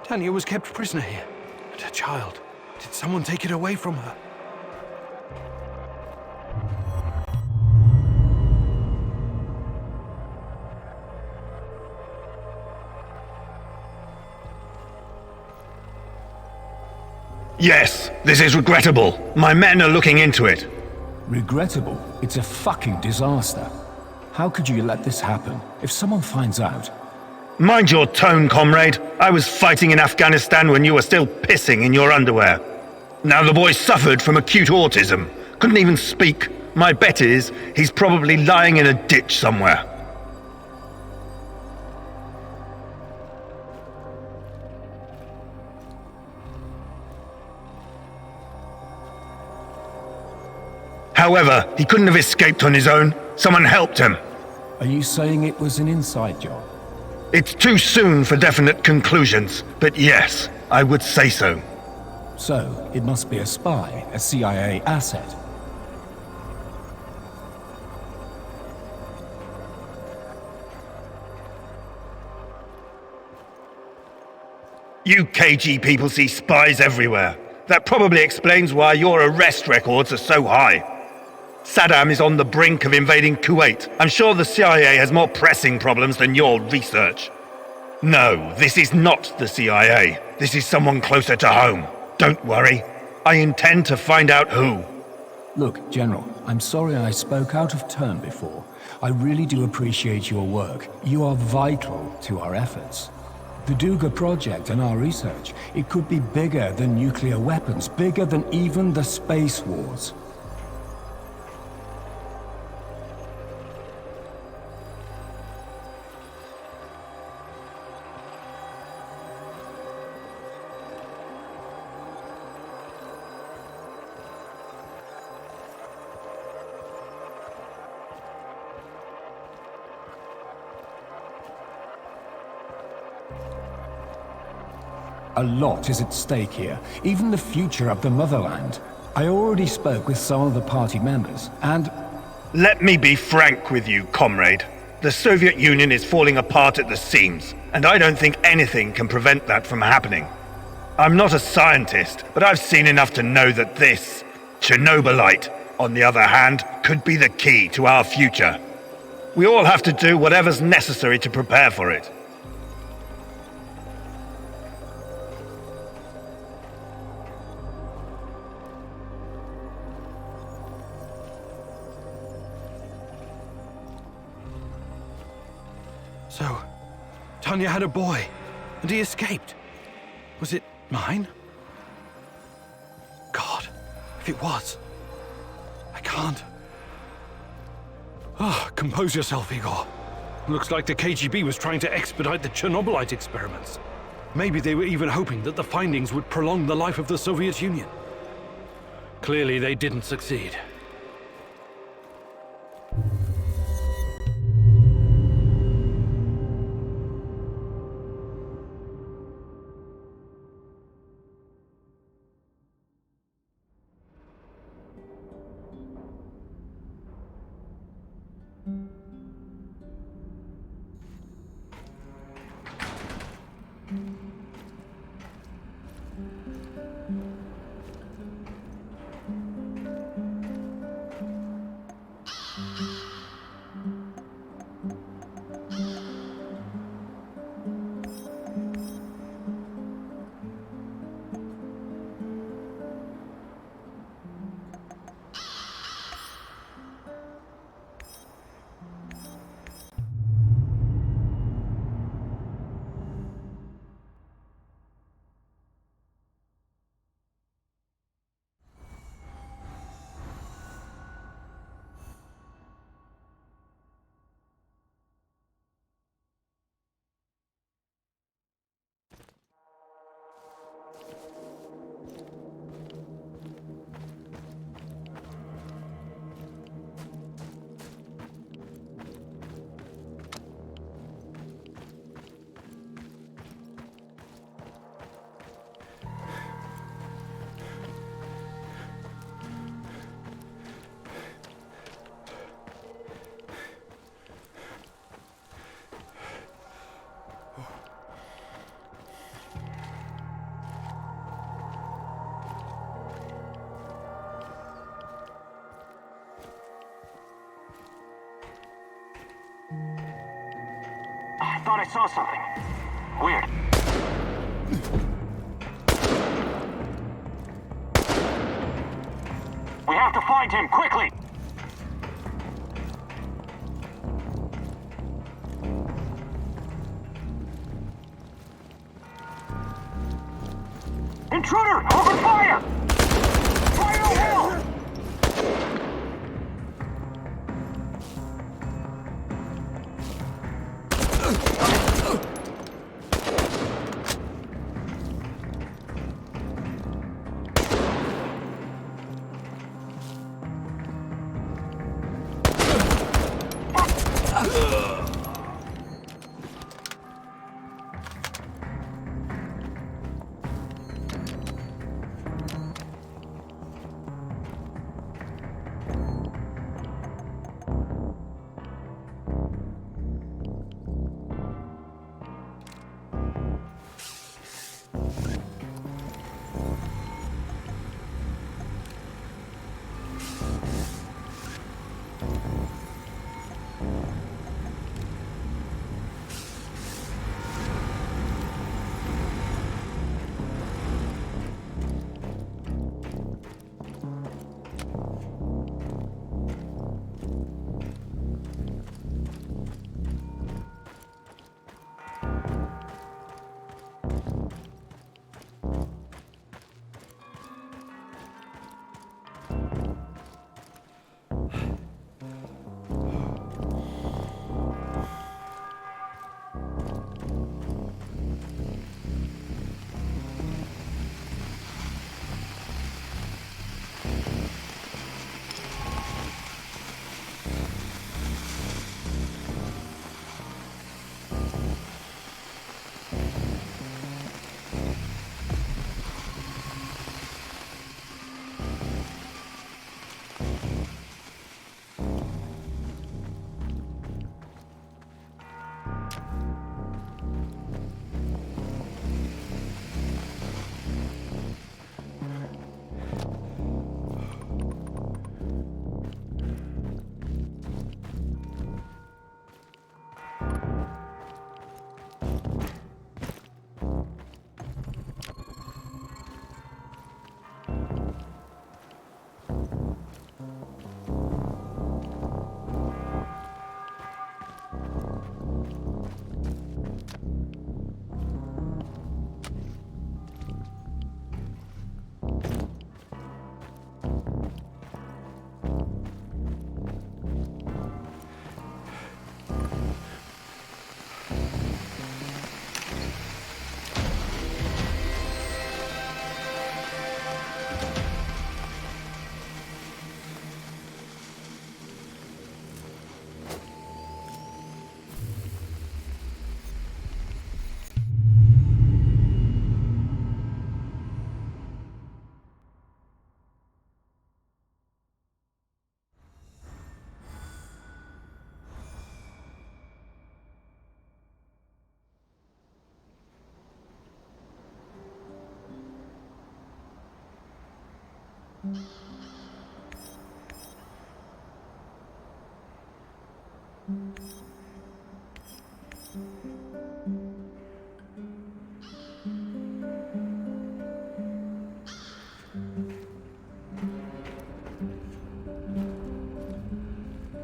Tanya was kept prisoner here. And her child. Did someone take it away from her?
Yes, this is regrettable. My men are looking into it.
Regrettable? It's a fucking disaster. How could you let this happen? If someone finds out...
Mind your tone, comrade. I was fighting in Afghanistan when you were still pissing in your underwear. Now the boy suffered from acute autism. Couldn't even speak. My bet is he's probably lying in a ditch somewhere. However, he couldn't have escaped on his own. Someone helped him.
Are you saying it was an inside job?
It's too soon for definite conclusions, but yes, I would say so.
So, it must be a spy, a CIA asset.
You KG people see spies everywhere. That probably explains why your arrest records are so high. Saddam is on the brink of invading Kuwait. I'm sure the CIA has more pressing problems than your research. No, this is not the CIA. This is someone closer to home. Don't worry. I intend to find out who.
Look, General, I'm sorry I spoke out of turn before. I really do appreciate your work. You are vital to our efforts. The Duga project and our research, it could be bigger than nuclear weapons, bigger than even the space wars. A lot is at stake here, even the future of the motherland. I already spoke with some of the party members, and...
Let me be frank with you, comrade. The Soviet Union is falling apart at the seams, and I don't think anything can prevent that from happening. I'm not a scientist, but I've seen enough to know that this, CHERNOBYLITE, on the other hand, could be the key to our future. We all have to do whatever's necessary to prepare for it.
So, Tanya had a boy, and he escaped. Was it mine? God, if it was, I can't. Compose yourself, Igor. Looks like the KGB was trying to expedite the Chernobylite experiments. Maybe they were even hoping that the findings would prolong the life of the Soviet Union. Clearly, they didn't succeed.
I thought I saw something. Weird. We have to find him, quickly! Intruder! Open fire! Fire all!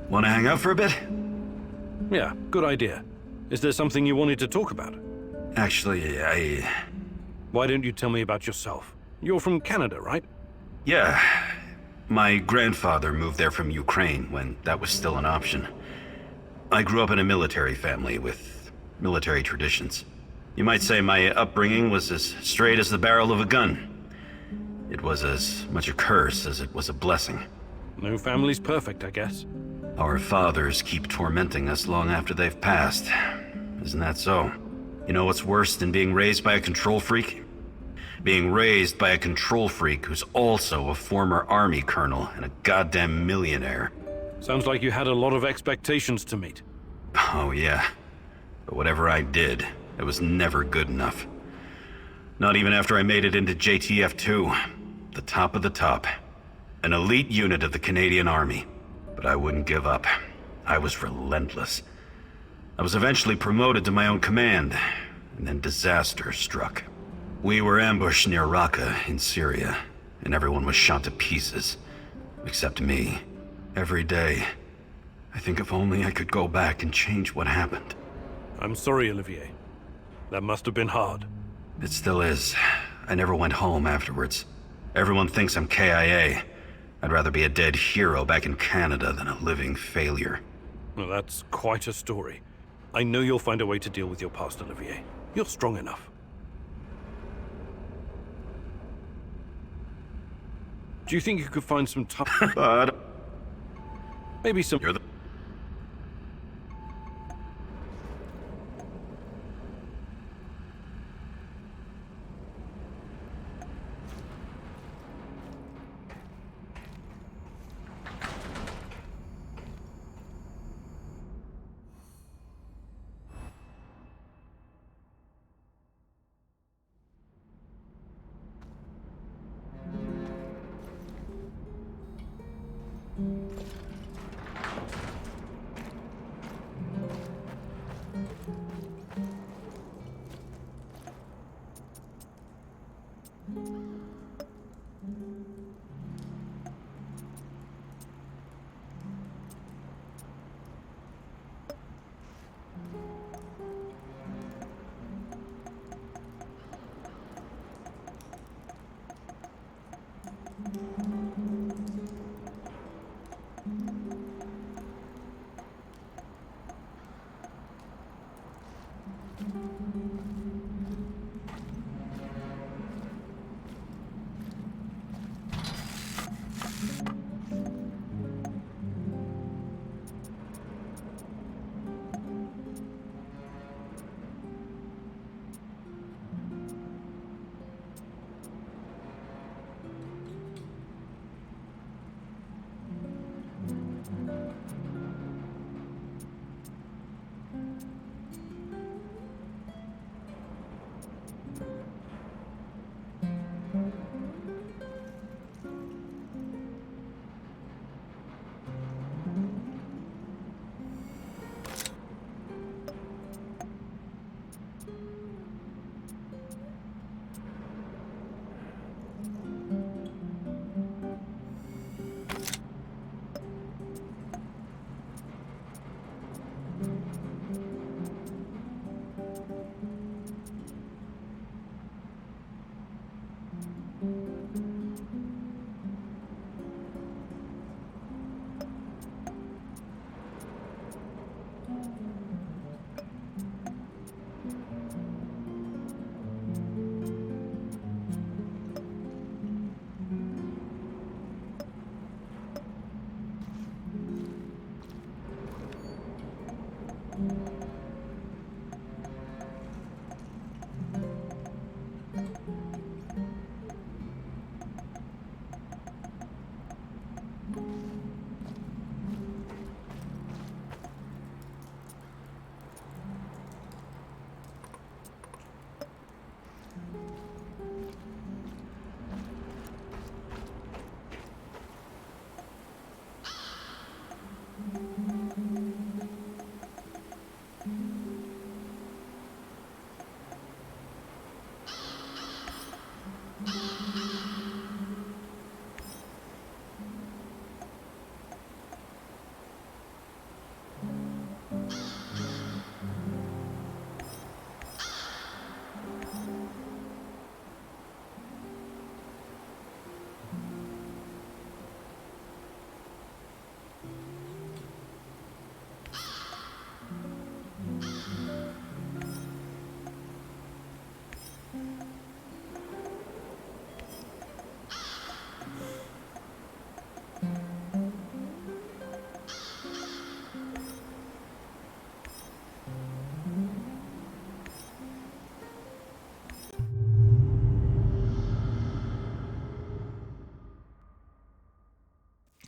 Want to hang out for a bit?
Yeah, good idea. Is there something you wanted to talk about?
Actually,
Why don't you tell me about yourself? You're from Canada, right?
Yeah. My grandfather moved there from Ukraine when that was still an option. I grew up in a military family with military traditions. You might say my upbringing was as straight as the barrel of a gun. It was as much a curse as it was a blessing.
No family's perfect, I guess.
Our fathers keep tormenting us long after they've passed. Isn't that so? You know what's worse than being raised by a control freak? Being raised by a control freak who's also a former army colonel and a goddamn millionaire.
Sounds like you had a lot of expectations to meet.
Oh yeah. But whatever I did, it was never good enough. Not even after I made it into JTF-2. The top of the top. An elite unit of the Canadian Army. But I wouldn't give up. I was relentless. I was eventually promoted to my own command, and then disaster struck. We were ambushed near Raqqa in Syria, and everyone was shot to pieces, except me. Every day, I think if only I could go back and change what happened.
I'm sorry, Olivier. That must have been hard.
It still is. I never went home afterwards. Everyone thinks I'm KIA. I'd rather be a dead hero back in Canada than a living failure.
Well, that's quite a story. I know you'll find a way to deal with your past, Olivier. You're strong enough. Do you think you could find some time?
But...
Maybe some...
You're the...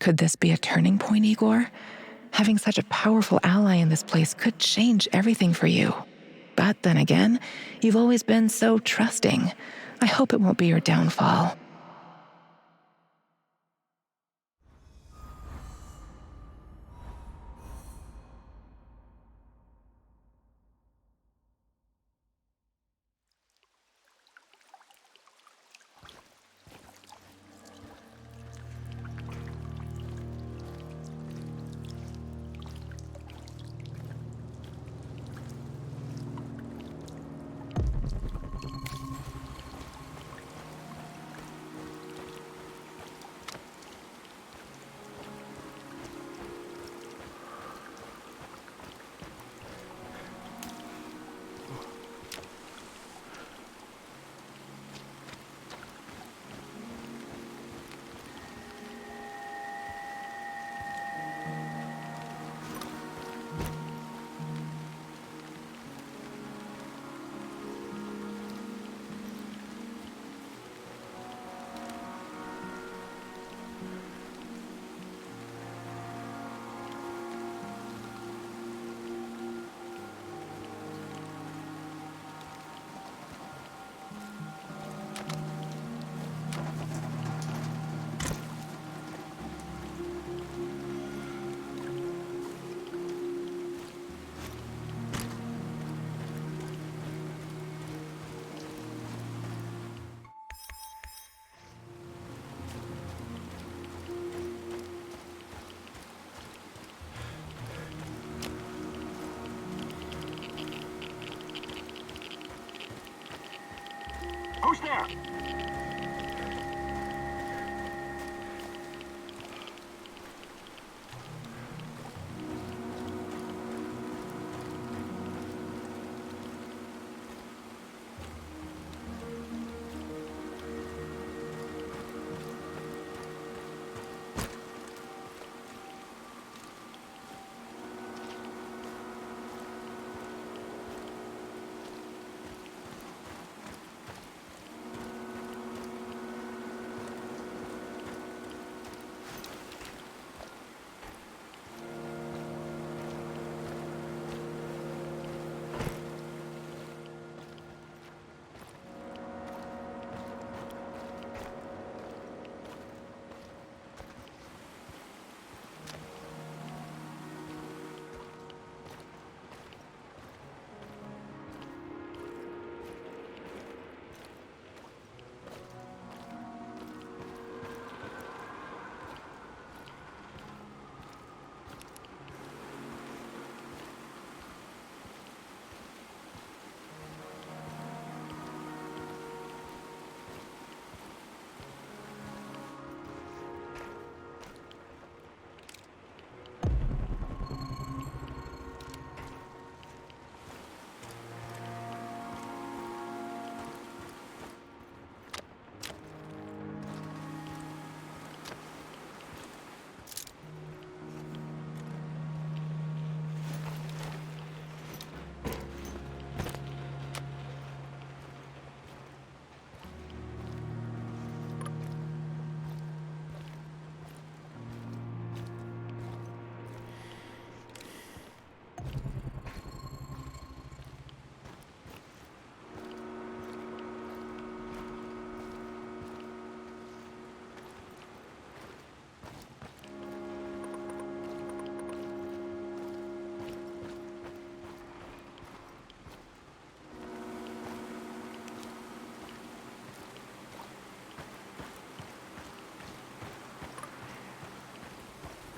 Could this be a turning point, Igor? Having such a powerful ally in this place could change everything for you. But then again, you've always been so trusting. I hope it won't be your downfall.
Who's there?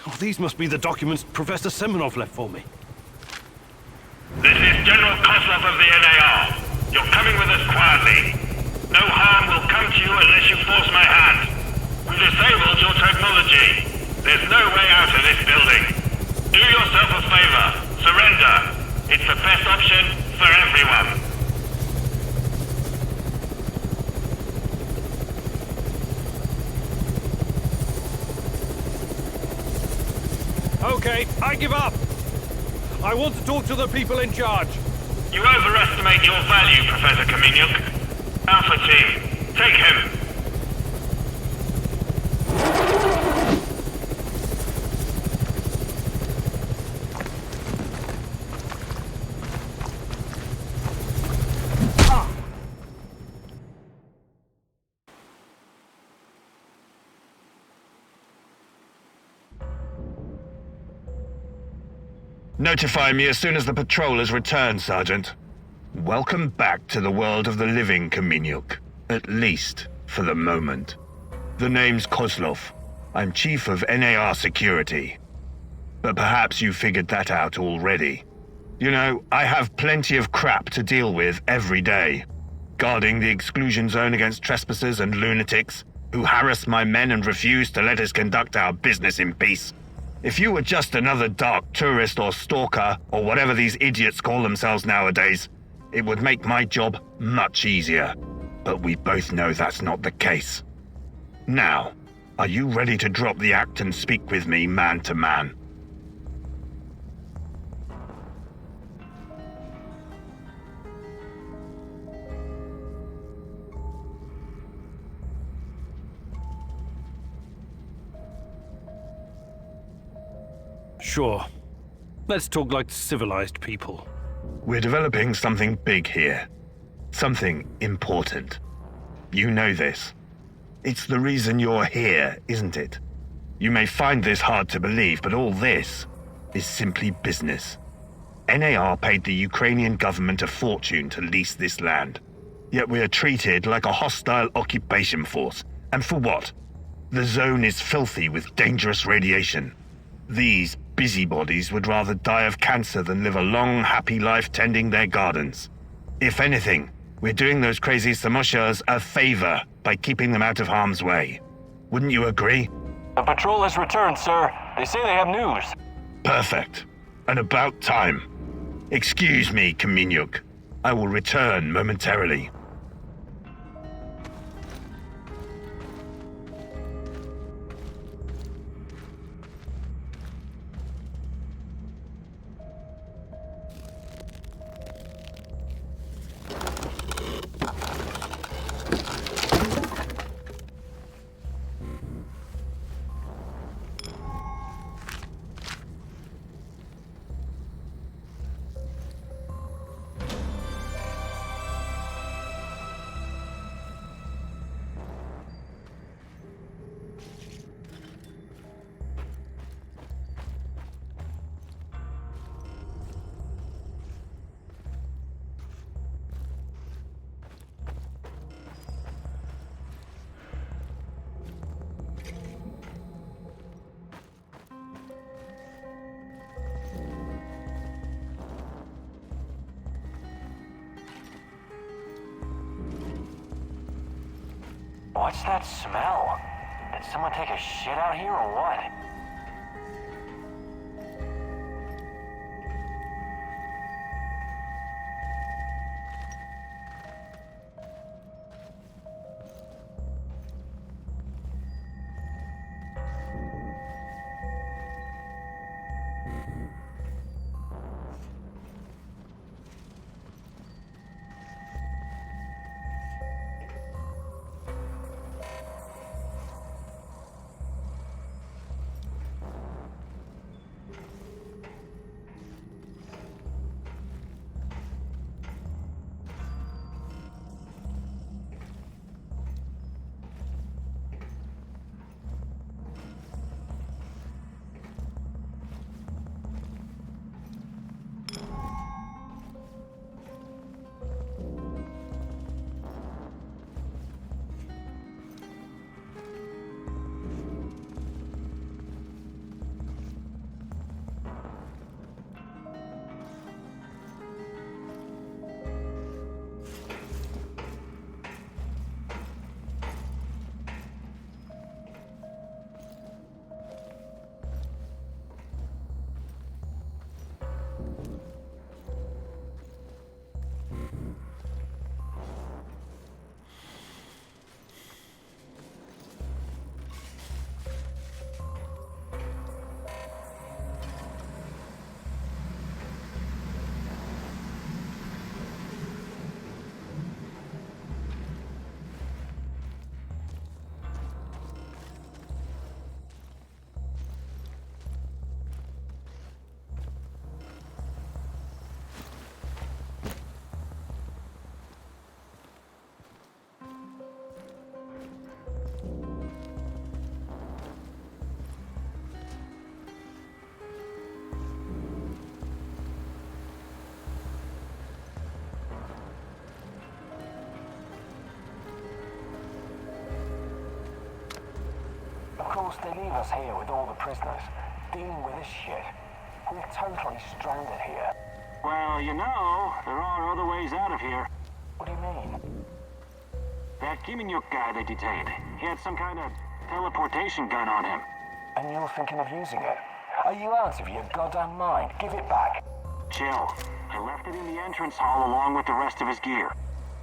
Oh, these must be the documents Professor Semenov left for me.
This is General Kozlov of the NAR. You're coming with us quietly. No harm will come to you unless you force my hand. We disabled your technology. There's no way out of this building. Do yourself a favor. Surrender. It's the best option for everyone.
Okay, I give up. I want to talk to the people in charge.
You overestimate your value, Professor Kaminyuk. Alpha Team, take him.
Notify me as soon as the patrol has returned, Sergeant. Welcome back to the world of the living, Kaminyuk. At least, for the moment. The name's Kozlov. I'm Chief of NAR Security. But perhaps you figured that out already. You know, I have plenty of crap to deal with every day. Guarding the exclusion zone against trespassers and lunatics who harass my men and refuse to let us conduct our business in peace. If you were just another dark tourist or stalker, or whatever these idiots call themselves nowadays, it would make my job much easier. But we both know that's not the case. Now, are you ready to drop the act and speak with me man to man?
Sure. Let's talk like civilized people.
We're developing something big here. Something important. You know this. It's the reason you're here, isn't it? You may find this hard to believe, but all this is simply business. NAR paid the Ukrainian government a fortune to lease this land. Yet we are treated like a hostile occupation force. And for what? The zone is filthy with dangerous radiation. These busybodies would rather die of cancer than live a long, happy life tending their gardens. If anything, We're doing those crazy Samoshas a favor by keeping them out of harm's way. Wouldn't you agree?
The patrol has returned, sir. They say they have news.
Perfect. And about time. Excuse me, Kaminyuk. I will return momentarily.
What's that smell? Did someone take a shit out here or what? Of course, they leave us here with all the prisoners, dealing with this shit. We're totally stranded here.
Well, you know, there are other ways out of here.
What do you mean?
That Kiminyuk guy they detained, he had some kind of teleportation gun on him.
And you're thinking of using it? Are you out of your goddamn mind? Give it back.
Chill. I left it in the entrance hall along with the rest of his gear.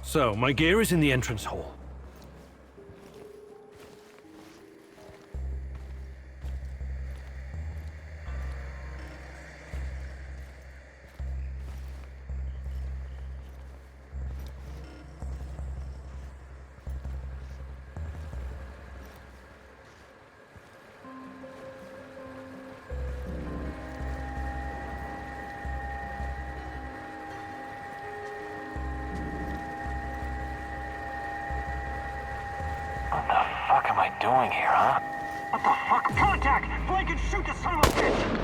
So, my gear is in the entrance hall.
What the fuck am I doing here, huh?
What the fuck? Contact! Flank and shoot the son of a bitch!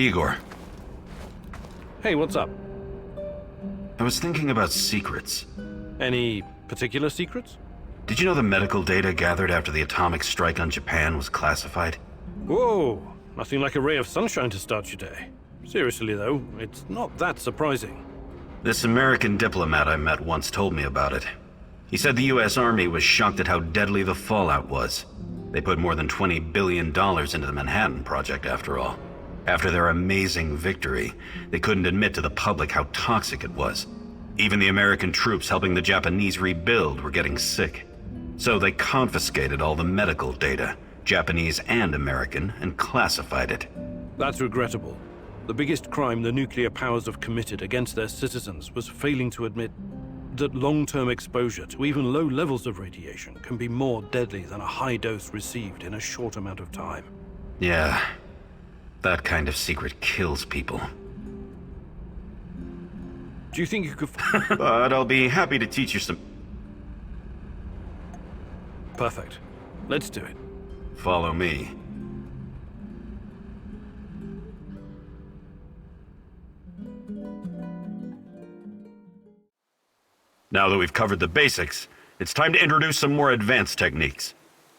Igor,
Hey, what's up?
I was thinking about secrets.
Any particular secrets?
Did you know the medical data gathered after the atomic strike on Japan was classified?
Whoa, nothing like a ray of sunshine to start your day. Seriously though, it's not that surprising.
This American diplomat I met once told me about it. He said the US Army was shocked at how deadly the fallout was. They put more than $20 billion into the Manhattan Project, after all. After their amazing victory, they couldn't admit to the public how toxic it was. Even the American troops helping the Japanese rebuild were getting sick. So they confiscated all the medical data, Japanese and American, and classified it.
That's regrettable. The biggest crime the nuclear powers have committed against their citizens was failing to admit that long-term exposure to even low levels of radiation can be more deadly than a high dose received in a short amount of time.
Yeah, that kind of secret kills people.
Do you think you could...
But I'll be happy to teach you some...
Perfect. Let's do it.
Follow me. Now that we've covered the basics, it's time to introduce some more advanced techniques.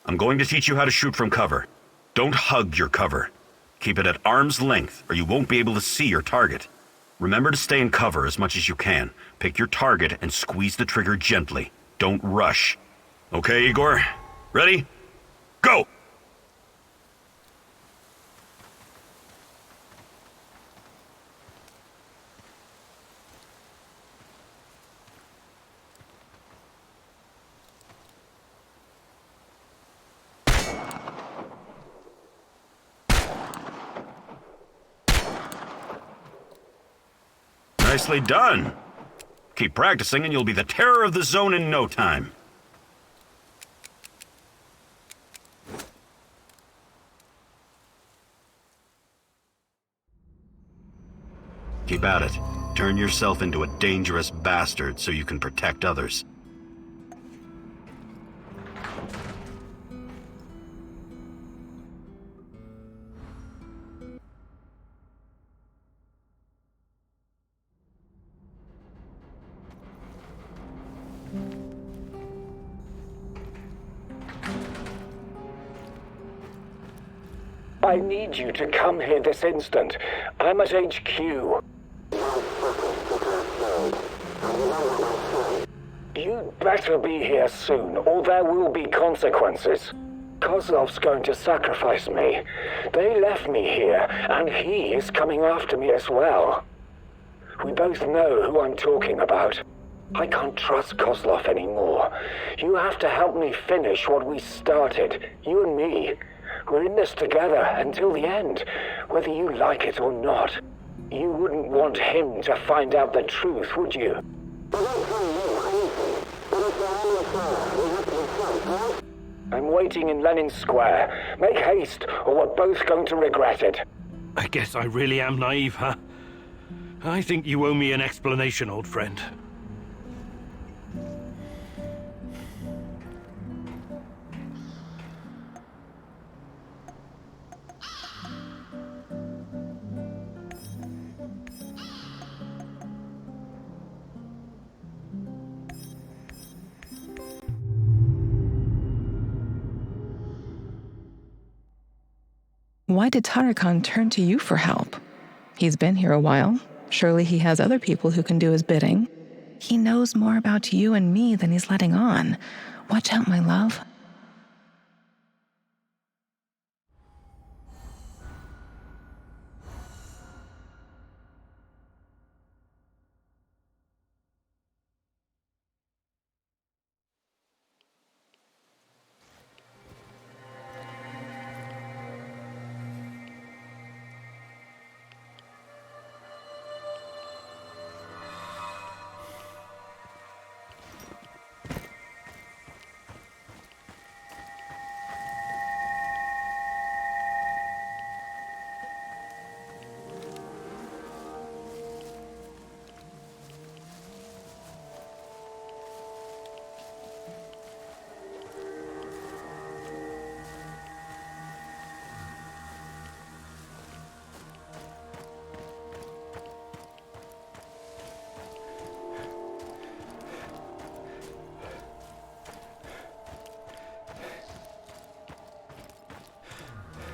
I'm going to teach you how to shoot from cover. Don't hug your cover. Keep it at arm's length, or you won't be able to see your target. Remember to stay in cover as much as you can. Pick your target and squeeze the trigger gently. Don't rush. Okay, Igor? Ready? Go! Nicely done. Keep practicing and you'll be the terror of the zone in no time. Keep at it. Turn yourself into a dangerous bastard so you can protect others.
I need you to come here this instant. I'm at HQ. You'd better be here soon, or there will be consequences. Kozlov's going to sacrifice me. They left me here, and he is coming after me as well. We both know who I'm talking about. I can't trust Kozlov anymore. You have to help me finish what we started, you and me. We're in this together until the end, whether you like it or not. You wouldn't want him to find out the truth, would you? I'm waiting in Lenin Square. Make haste, or we're both going to regret it.
I guess I really am naive, huh? I think you owe me an explanation, old friend.
Why did Tarakan turn to you for help? He's been here a while. Surely he has other people who can do his bidding. He knows more about you and me than he's letting on. Watch out, my love.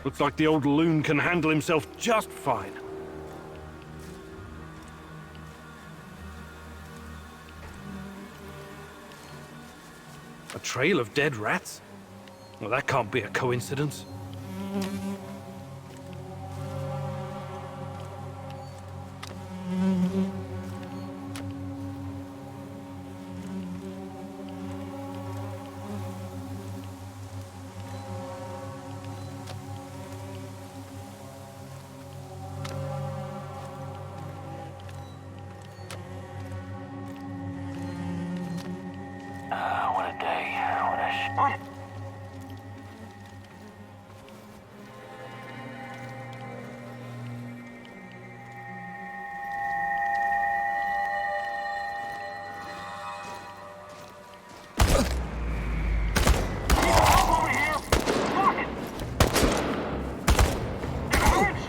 Looks like the old loon can handle himself just fine. A trail of dead rats? Well, that can't be a coincidence.
What a day. What a What?
Over here! Fuck it! It hurts!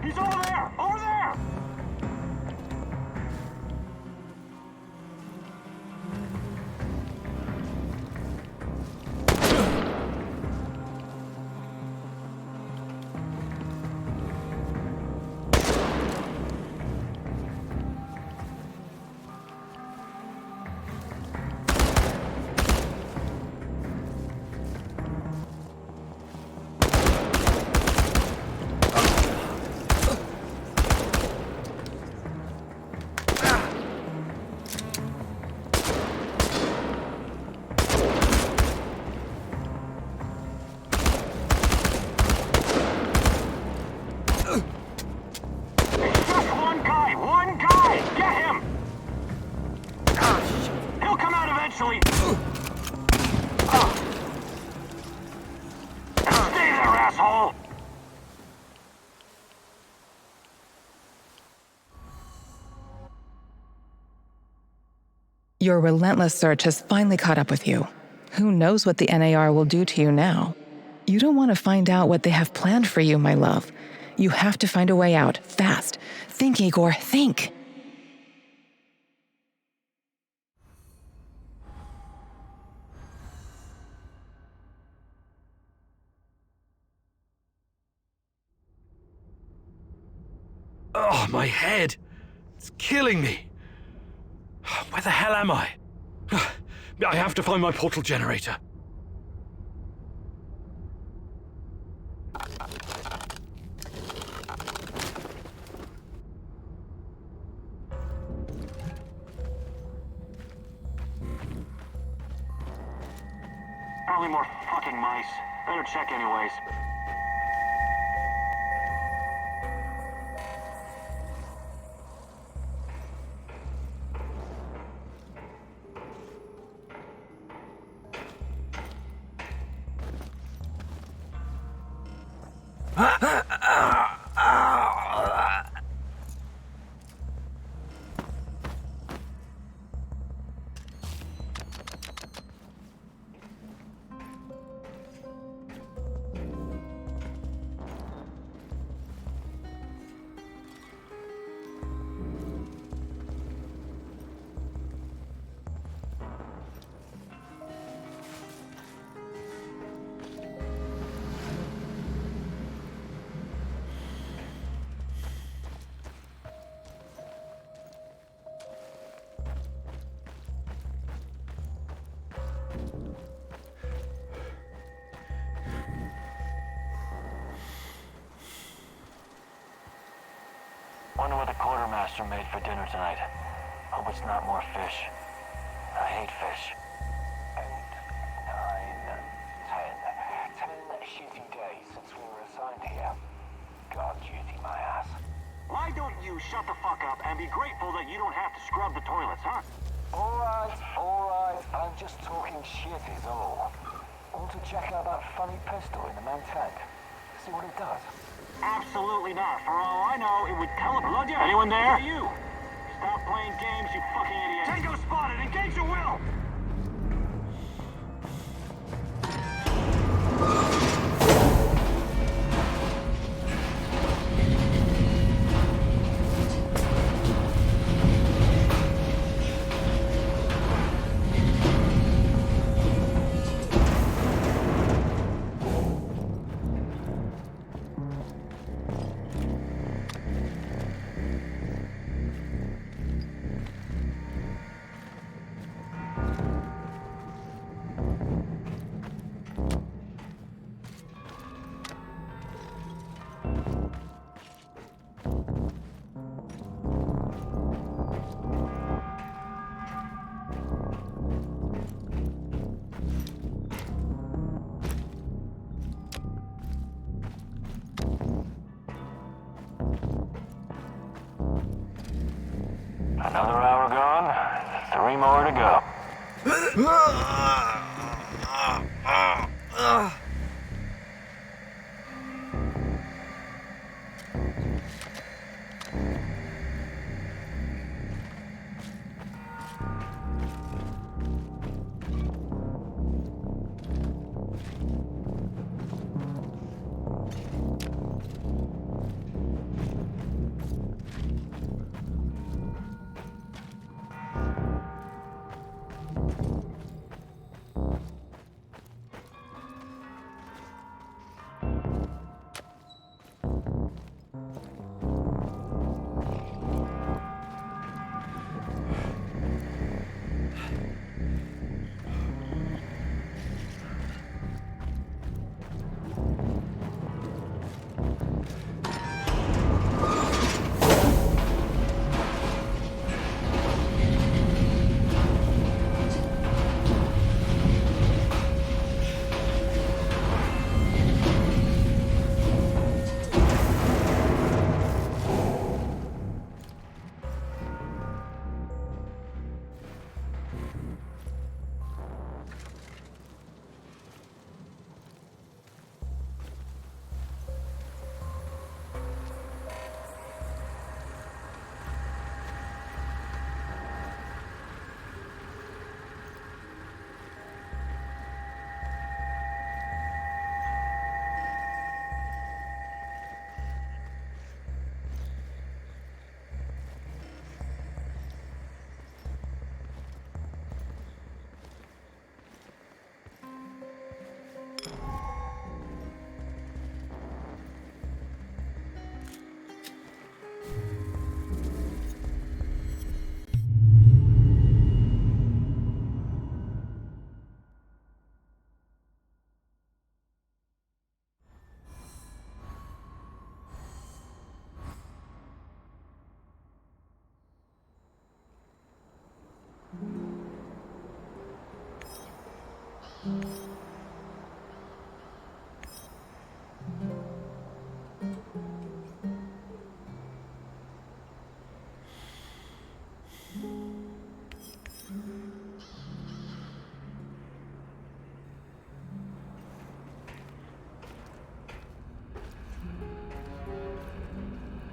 He's over there! Over there! Eventually. Stay there, asshole!
Your relentless search has finally caught up with you. Who knows what the NAR will do to you now? You don't want to find out what they have planned for you, my love. You have to find a way out, fast. Think, Igor, think!
Oh, my head! It's killing me! Where the hell am I? I have to find my portal generator.
Probably more fucking mice. Better check anyways.
Wonder what the quartermaster made for dinner tonight. Hope it's not more fish. I hate fish. 8, 9, 10. 10 shitty days since we were assigned here. God duty my ass.
Why don't you shut the fuck up and be grateful that you don't have to scrub the toilets, huh?
Alright. I'm just talking shit is all. Want to check out that funny pistol in the main tank? See what it does?
Absolutely not. For all I know, it would teleport you. Anyone there? You! Stop playing games, you fucking idiot. Tango spotted! Engage your will!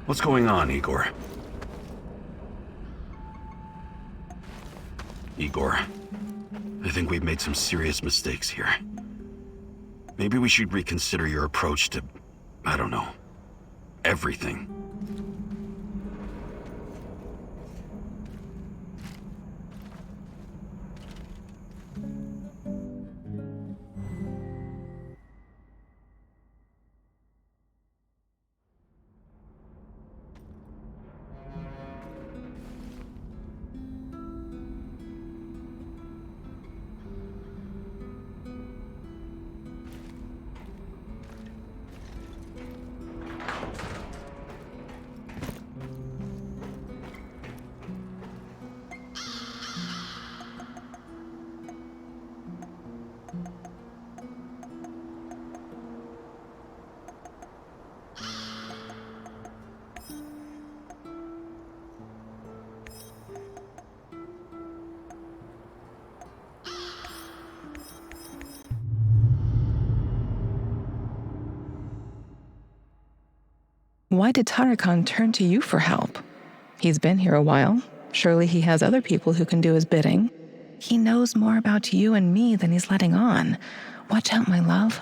What's going on, Igor? Igor, I think we've made some serious mistakes here. Maybe we should reconsider your approach to, I don't know, everything.
Why did Tarakan turn to you for help? He's been here a while. Surely he has other people who can do his bidding. He knows more about you and me than he's letting on. Watch out, my love.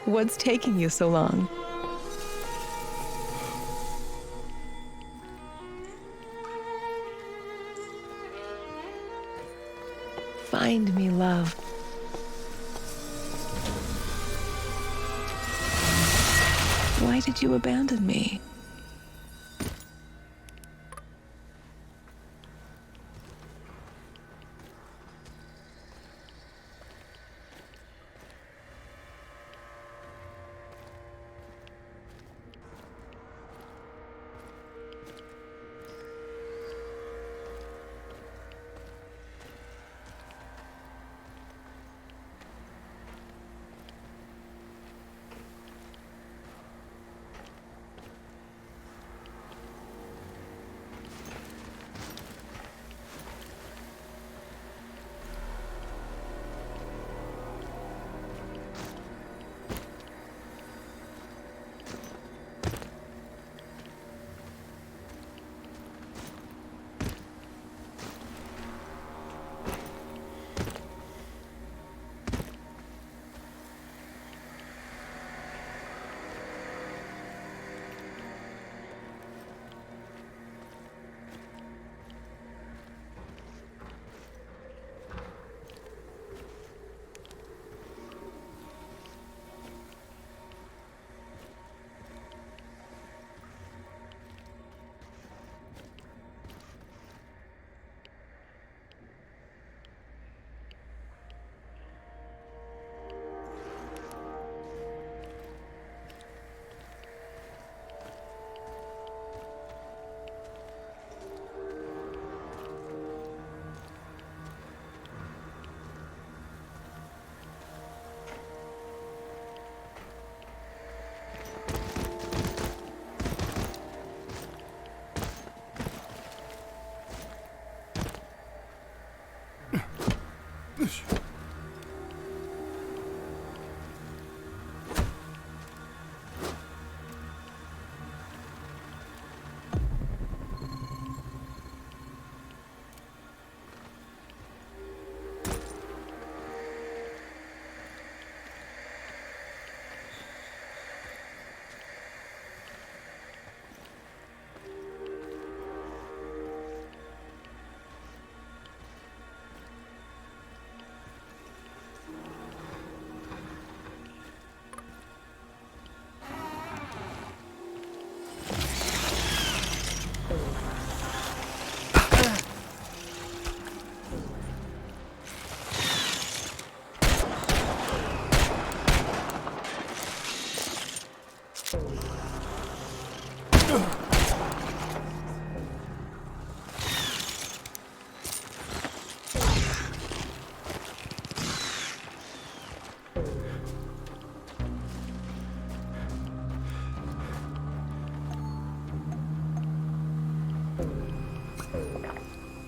What's taking you so long? find me, love. Why did you abandon me?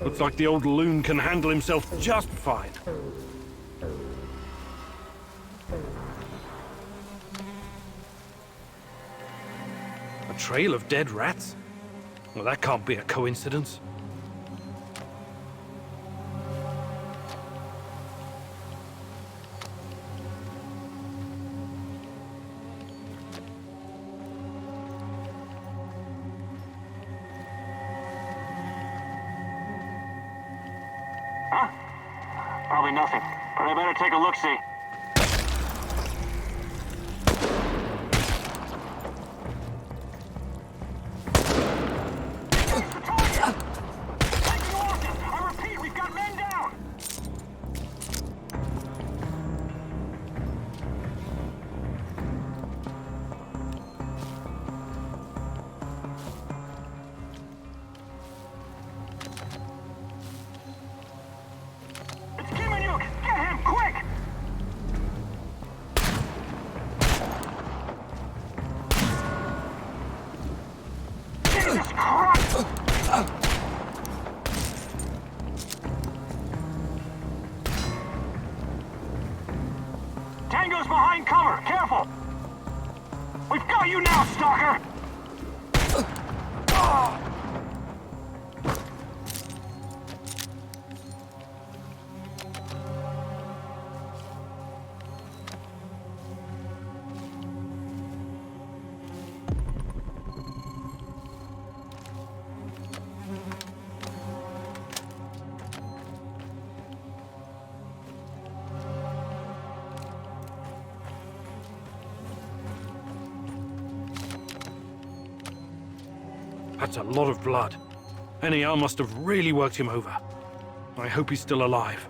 Looks like the old loon can handle himself just fine. A trail of dead rats? Well, that can't be a coincidence.
Probably nothing, but I better take a look-see. I repeat, we've got men down! Tango's behind cover! Careful! We've got you now, stalker!
That's a lot of blood. NAR must have really worked him over. I hope he's still alive.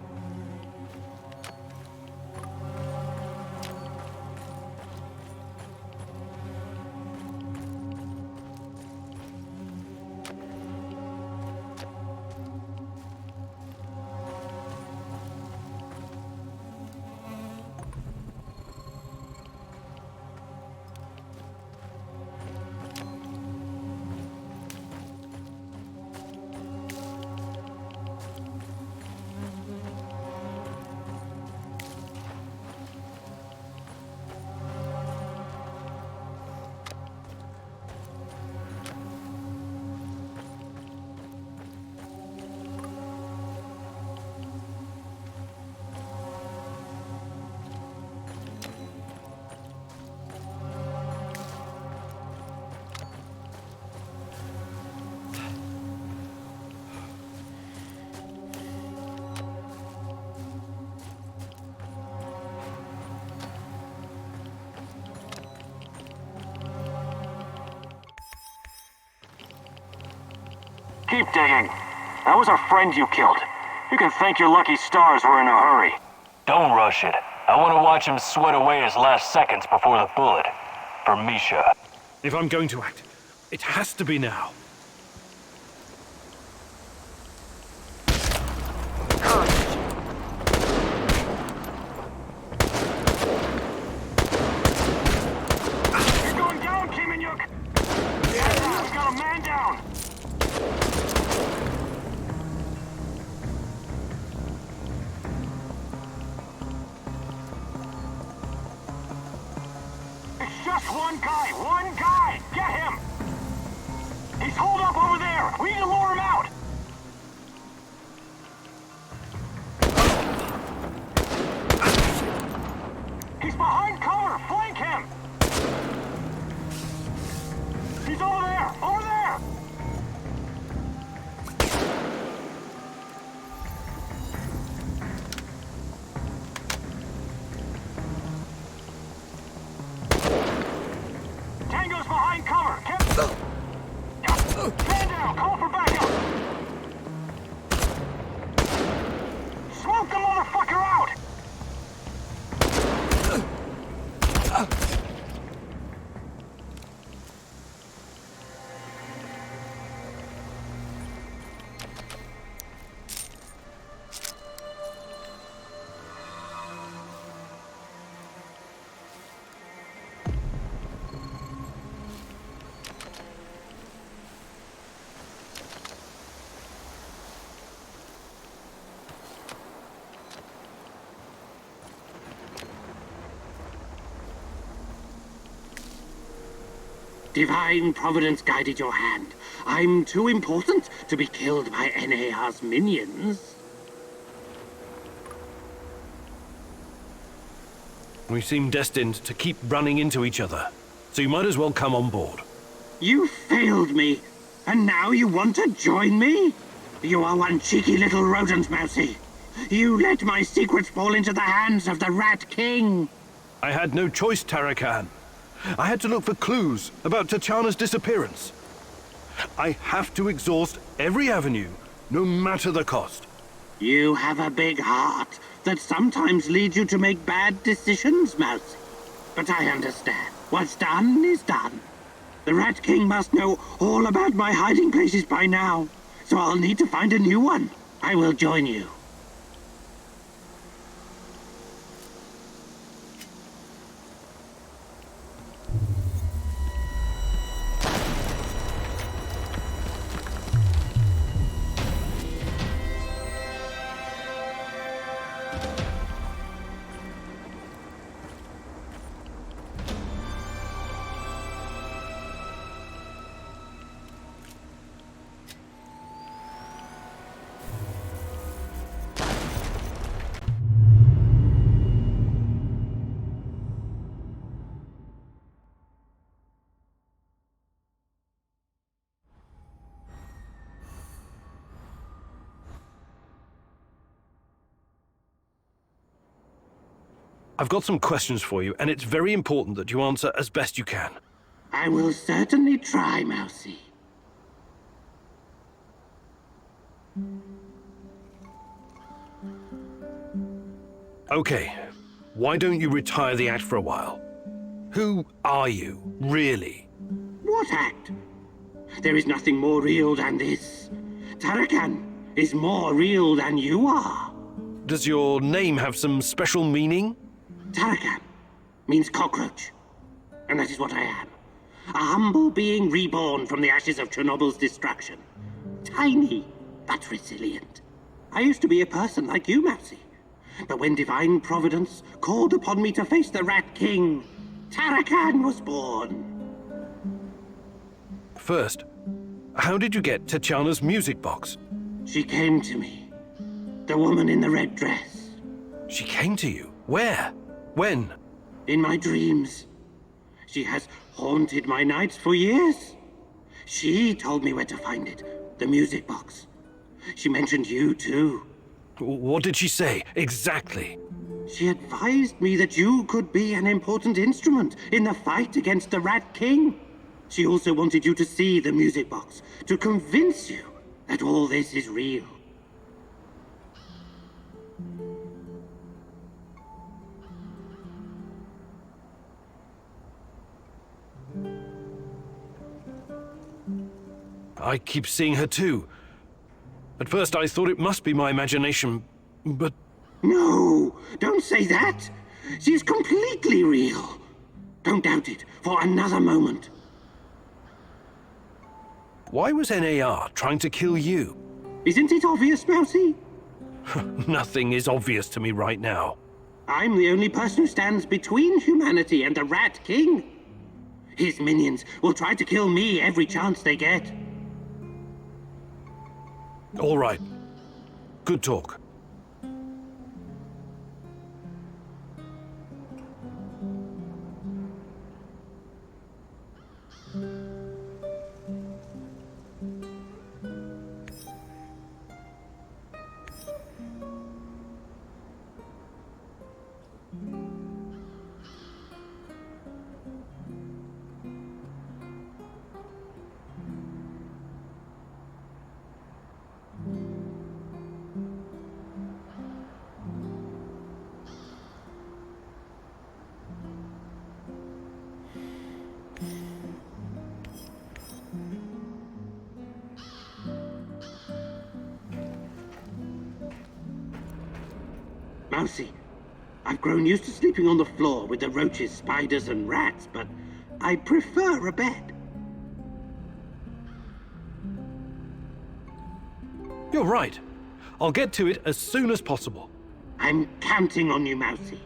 Keep digging. That was our friend you killed. You can thank your lucky stars we're in a hurry.
Don't rush it. I want to watch him sweat away his last seconds before the bullet. For Misha.
If I'm going to act, it has to be now.
You're going down, Kimanyuk! Yeah, we got a man down! It's just one guy! One guy! Get him! He's holed up over there! We need to lure him out! He's behind cover! Flank him! He's over there! Over there! Tango's behind cover! Stand down! Call for backup! Smoke the motherfucker out!
Divine Providence guided your hand. I'm too important to be killed by NAR's minions.
We seem destined to keep running into each other, so you might as well come on board.
You failed me, and now you want to join me? You are one cheeky little rodent, Mousy. You let my secrets fall into the hands of the Rat King.
I had no choice, Tarakan. I had to look for clues about Tatiana's disappearance. I have to exhaust every avenue, no matter the cost.
You have a big heart that sometimes leads you to make bad decisions, Mousy. But I understand. What's done is done. The Rat King must know all about my hiding places by now, so I'll need to find a new one. I will join you.
I've got some questions for you, and it's very important that you answer as best you can.
I will certainly try, Mousy.
Okay, why don't you retire the act for a while? Who are you, really?
What act? There is nothing more real than this. Tarakan is more real than you are.
Does your name have some special meaning?
Tarakan means cockroach. And that is what I am. A humble being reborn from the ashes of Chernobyl's destruction. Tiny, but resilient. I used to be a person like you, Mousy. But when divine providence called upon me to face the Rat King, Tarakan was born.
First, how did you get Tatiana's music box?
She came to me. The woman in the red dress.
She came to you? Where? When?
In my dreams. She has haunted my nights for years. She told me where to find it. The music box. She mentioned you, too.
What did she say, exactly?
She advised me that you could be an important instrument in the fight against the Rat King. She also wanted you to see the music box, to convince you that all this is real.
I keep seeing her too. At first I thought it must be my imagination, but...
No, don't say that. She's completely real. Don't doubt it for another moment.
Why was NAR trying to kill you?
Isn't it obvious, Mousy?
Nothing is obvious to me right now.
I'm the only person who stands between humanity and the Rat King. His minions will try to kill me every chance they get.
All right. Good talk.
Mousy, I've grown used to sleeping on the floor with the roaches, spiders, and rats, but I prefer a bed.
You're right. I'll get to it as soon as possible.
I'm counting on you, Mousy.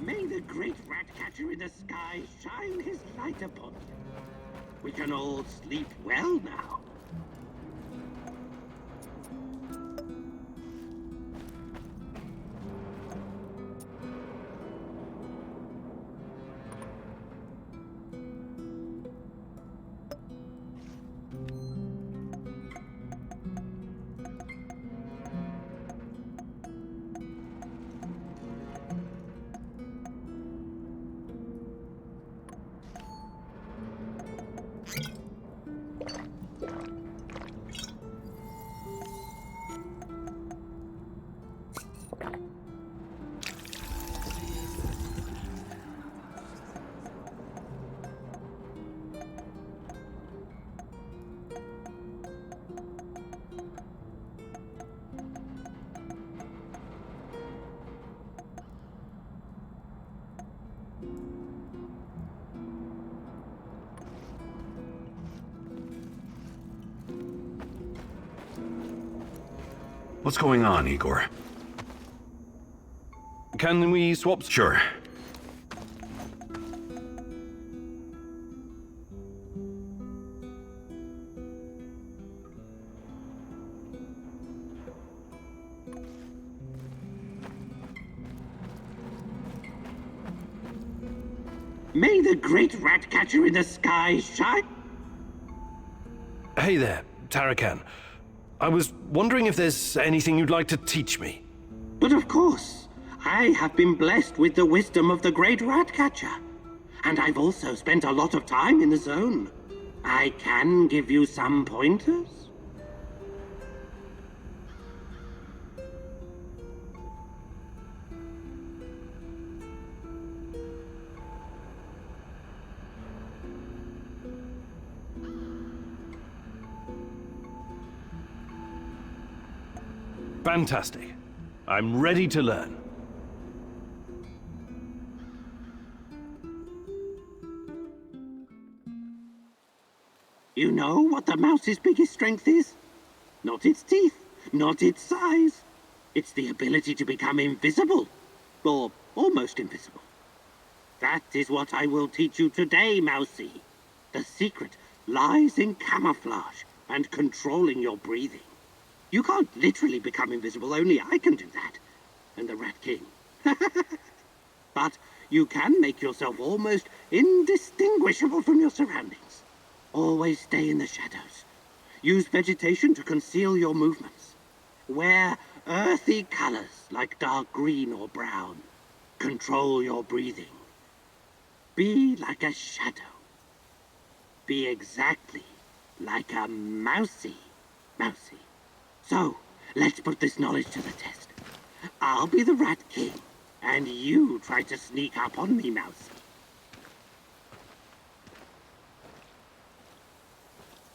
May the great rat catcher in the sky shine his light upon you. We can all sleep well now.
What's going on, Igor?
Can we swap?
Sure.
May the great rat catcher in the sky shine.
Hey there, Tarakan. I was wondering if there's anything you'd like to teach me.
But of course, I have been blessed with the wisdom of the great rat catcher. And I've also spent a lot of time in the zone. I can give you some pointers.
Fantastic. I'm ready to learn.
You know what the mouse's biggest strength is? Not its teeth, not its size. It's the ability to become invisible, or almost invisible. That is what I will teach you today, Mousy. The secret lies in camouflage and controlling your breathing. You can't literally become invisible, only I can do that. And the Rat King. But you can make yourself almost indistinguishable from your surroundings. Always stay in the shadows. Use vegetation to conceal your movements. Wear earthy colors like dark green or brown. Control your breathing. Be like a shadow. Be exactly like a mousy. Mousy. So, let's put this knowledge to the test. I'll be the Rat King, and you try to sneak up on me, Mousy.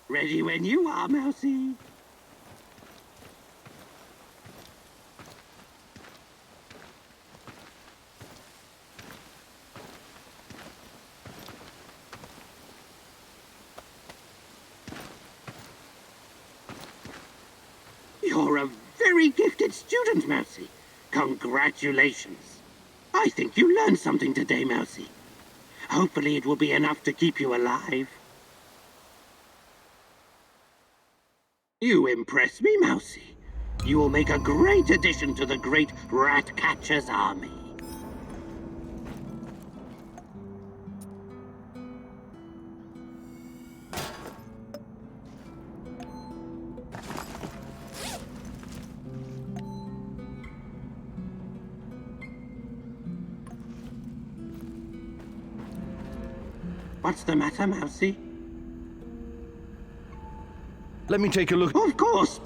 Ready when you are, Mousy. You're a very gifted student, Mousy. Congratulations. I think you learned something today, Mousy. Hopefully it will be enough to keep you alive. You impress me, Mousy. You will make a great addition to the great rat catcher's army. What's the matter, Mousy?
Let me take a look.
Of course.